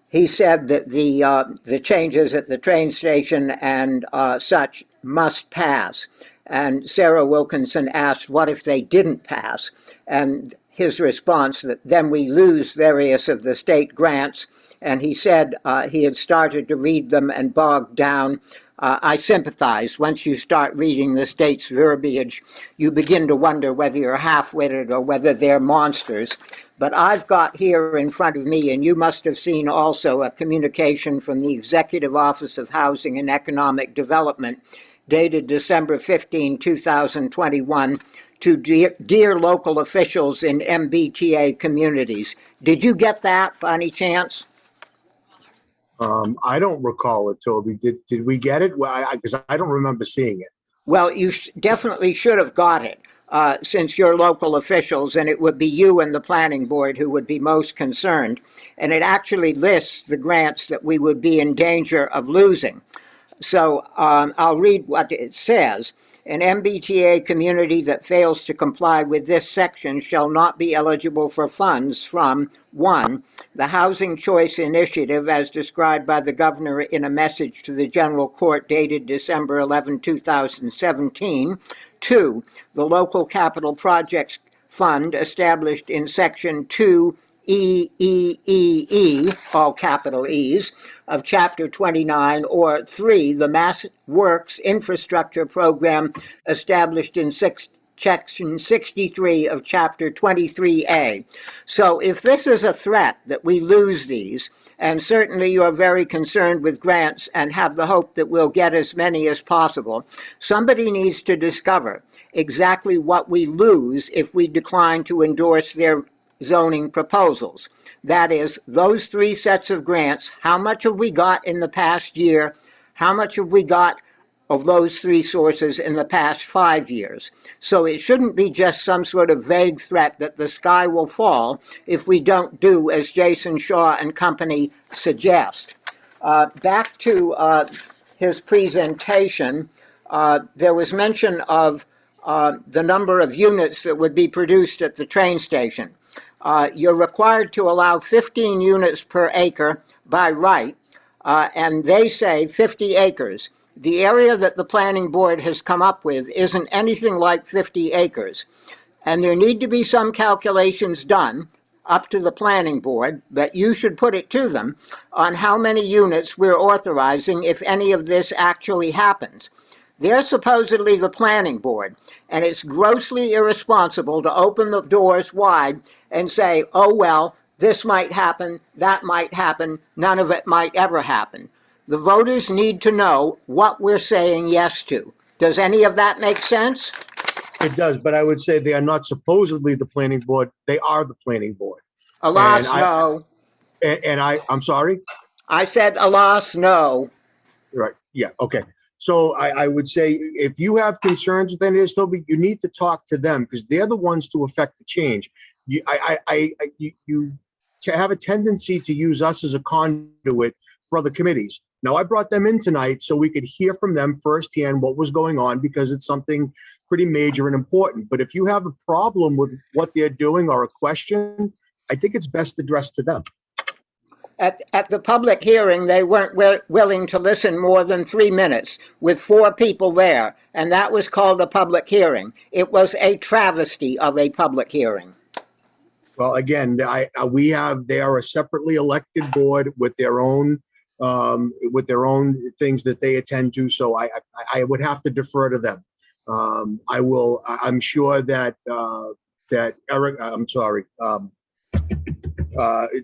Speaker 4: He said that the changes at the train station and such must pass. And Sarah Wilkinson asked, what if they didn't pass? And his response that then we lose various of the state grants. And he said he had started to read them and bogged down. I sympathize. Once you start reading the state's verbiage, you begin to wonder whether you're half-witted or whether they're monsters. But I've got here in front of me, and you must have seen also, a communication from the Executive Office of Housing and Economic Development dated December 15, 2021, to dear local officials in MBTA communities. Did you get that by any chance?
Speaker 1: I don't recall it, Toby. Did we get it? Well, because I don't remember seeing it.
Speaker 4: Well, you definitely should have got it, since you're local officials, and it would be you and the planning board who would be most concerned. And it actually lists the grants that we would be in danger of losing. So I'll read what it says. An MBTA community that fails to comply with this section shall not be eligible for funds from 1. The Housing Choice Initiative as described by the governor in a message to the General Court dated December 11, 2017. 2. The Local Capital Projects Fund established in Section 2 EEEE, all capital E's, of Chapter 29, or 3, the Mass Works Infrastructure Program established in Section 63 of Chapter 23A. So if this is a threat that we lose these, and certainly you're very concerned with grants and have the hope that we'll get as many as possible, somebody needs to discover exactly what we lose if we decline to endorse their zoning proposals. That is, those 3 sets of grants, how much have we got in the past year? How much have we got of those 3 sources in the past 5 years? So it shouldn't be just some sort of vague threat that the sky will fall if we don't do as Jason Shaw and company suggest. Back to his presentation, there was mention of the number of units that would be produced at the train station. You're required to allow 15 units per acre by right, and they say 50 acres. The area that the planning board has come up with isn't anything like 50 acres. And there need to be some calculations done up to the planning board, but you should put it to them on how many units we're authorizing if any of this actually happens. They're supposedly the planning board, and it's grossly irresponsible to open the doors wide and say, oh, well, this might happen, that might happen, none of it might ever happen. The voters need to know what we're saying yes to. Does any of that make sense?
Speaker 1: It does, but I would say they are not supposedly the planning board. They are the planning board.
Speaker 4: Alas, no.
Speaker 1: I'm sorry?
Speaker 4: I said, alas, no.
Speaker 1: Right, yeah, okay. So I would say if you have concerns with any of this, Toby, you need to talk to them because they're the ones to affect the change. You have a tendency to use us as a conduit for other committees. Now, I brought them in tonight so we could hear from them firsthand what was going on because it's something pretty major and important. But if you have a problem with what they're doing or a question, I think it's best addressed to them.
Speaker 4: At the public hearing, they weren't willing to listen more than 3 minutes with 4 people there, and that was called a public hearing. It was a travesty of a public hearing.
Speaker 1: Well, again, they are a separately elected board with their own things that they attend to. So I would have to defer to them. I'm sure that Eric, I'm sorry.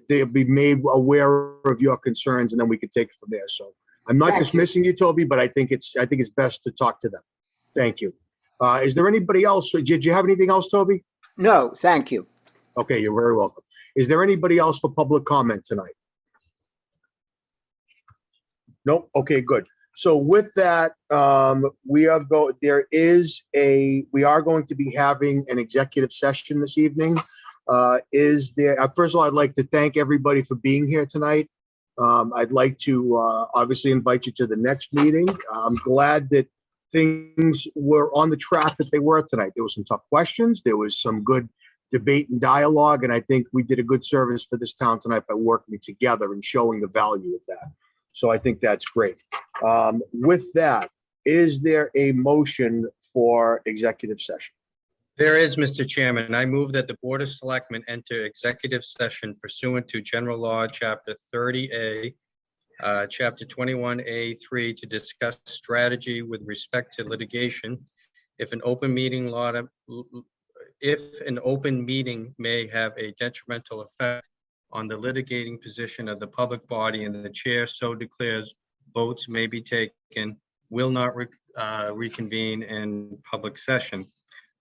Speaker 1: They'll be made aware of your concerns, and then we can take it from there. So I'm not dismissing you, Toby, but I think it's best to talk to them. Thank you. Is there anybody else? Did you have anything else, Toby?
Speaker 4: No, thank you.
Speaker 1: Okay, you're very welcome. Is there anybody else for public comment tonight? Nope. Okay, good. So with that, we are going to be having an executive session this evening. First of all, I'd like to thank everybody for being here tonight. I'd like to obviously invite you to the next meeting. I'm glad that things were on the track that they were tonight. There was some tough questions. There was some good debate and dialogue, and I think we did a good service for this town tonight by working together and showing the value of that. So I think that's great. With that, is there a motion for executive session?
Speaker 9: There is, Mr. Chairman. I move that the Board of Selectmen enter executive session pursuant to General Law, Chapter 30A, Chapter 21A3, to discuss strategy with respect to litigation. If an open meeting may have a detrimental effect on the litigating position of the public body and the chair so declares, votes may be taken, will not reconvene in public session.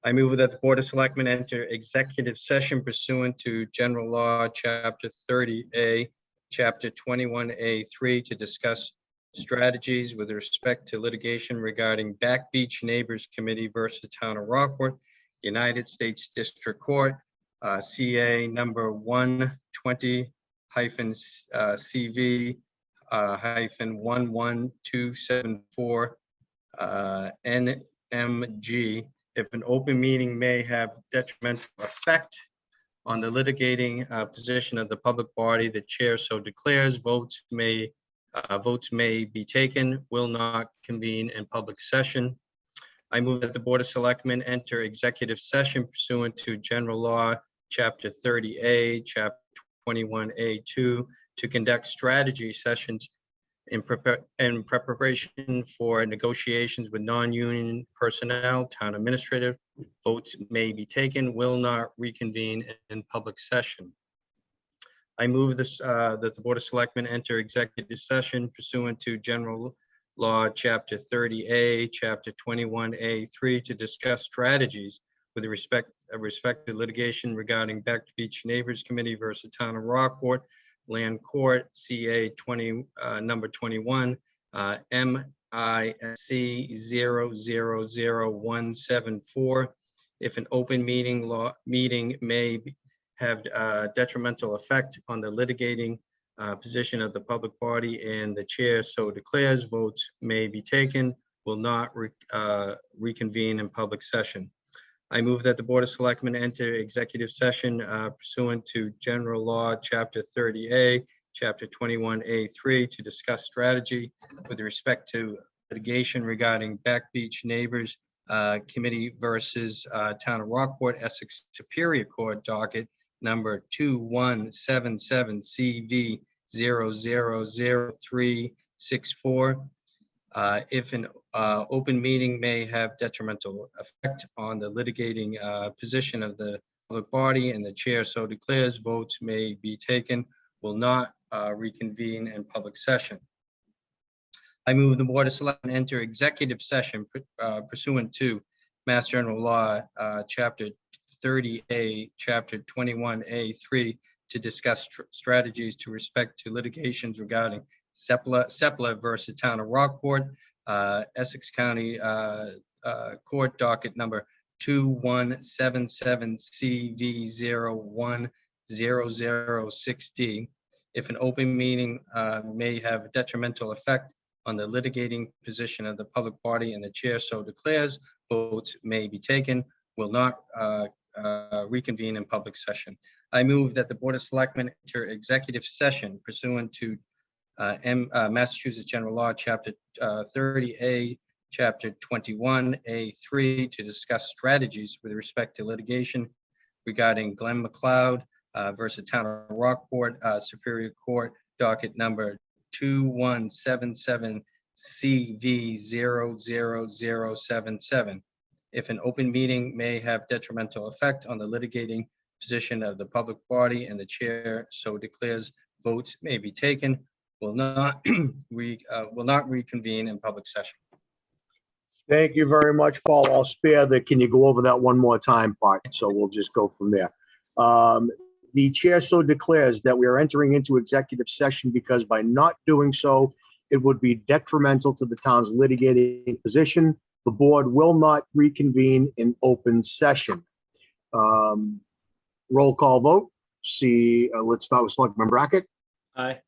Speaker 9: I move that the Board of Selectmen enter executive session pursuant to General Law, Chapter 30A, Chapter 21A3, to discuss strategies with respect to litigation regarding Back Beach Neighbors Committee versus Town of Rockport, United States District Court, CA number 120-CV-11274, NMG. If an open meeting may have detrimental effect on the litigating position of the public body, the chair so declares, votes may be taken, will not convene in public session. I move that the Board of Selectmen enter executive session pursuant to General Law, Chapter 30A, Chapter 21A2, to conduct strategy sessions in preparation for negotiations with non-union personnel, town administrative. Votes may be taken, will not reconvene in public session. I move this that the Board of Selectmen enter executive session pursuant to General Law, Chapter 30A, Chapter 21A3, to discuss strategies with respect to litigation regarding Back Beach Neighbors Committee versus Town of Rockport, Land Court, CA number 21, MISC 000174. If an open meeting may have detrimental effect on the litigating position of the public body and the chair so declares, votes may be taken, will not reconvene in public session. I move that the Board of Selectmen enter executive session pursuant to General Law, Chapter 30A, Chapter 21A3, to discuss strategy with respect to litigation regarding Back Beach Neighbors Committee versus Town of Rockport, Essex Superior Court, docket number 2177CV000364. If an open meeting may have detrimental effect on the litigating position of the public body and the chair so declares, votes may be taken, will not reconvene in public session. I move the Board of Selectmen enter executive session pursuant to Mass General Law, Chapter 30A, Chapter 21A3, to discuss strategies to respect to litigations regarding Sepla versus Town of Rockport, Essex County Court, docket number 2177CV01006D. If an open meeting may have detrimental effect on the litigating position of the public body and the chair so declares, votes may be taken, will not reconvene in public session. I move that the Board of Selectmen enter executive session pursuant to Massachusetts General Law, Chapter 30A, Chapter 21A3, to discuss strategies with respect to litigation regarding Glenn McLeod versus Town of Rockport, Superior Court, docket number 2177CV00077. If an open meeting may have detrimental effect on the litigating position of the public body and the chair so declares, votes may be taken, will not reconvene in public session.
Speaker 1: Thank you very much, Paul. I'll spare the, can you go over that one more time part? So we'll just go from there. The chair so declares that we are entering into executive session because by not doing so, it would be detrimental to the town's litigating position. The board will not reconvene in open session. Roll call vote. Let's start with Selectman Brackett,
Speaker 2: Aye.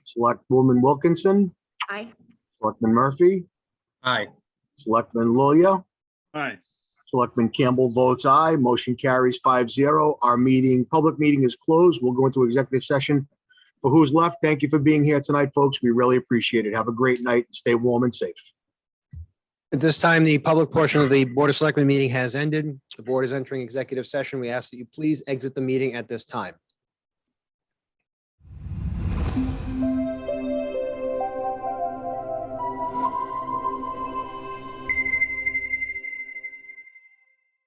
Speaker 1: Selectwoman Wilkinson,
Speaker 12: Aye.
Speaker 1: Selectman Murphy,
Speaker 9: Aye.
Speaker 1: Selectman Lilia,
Speaker 8: Aye.
Speaker 1: Selectman Campbell votes aye. Motion carries 5-0. Our public meeting is closed. We'll go into executive session. For who's left, thank you for being here tonight, folks. We really appreciate it. Have a great night. Stay warm and safe.
Speaker 5: At this time, the public portion of the Board of Selectmen meeting has ended. The board is entering executive session. We ask that you please exit the meeting at this time.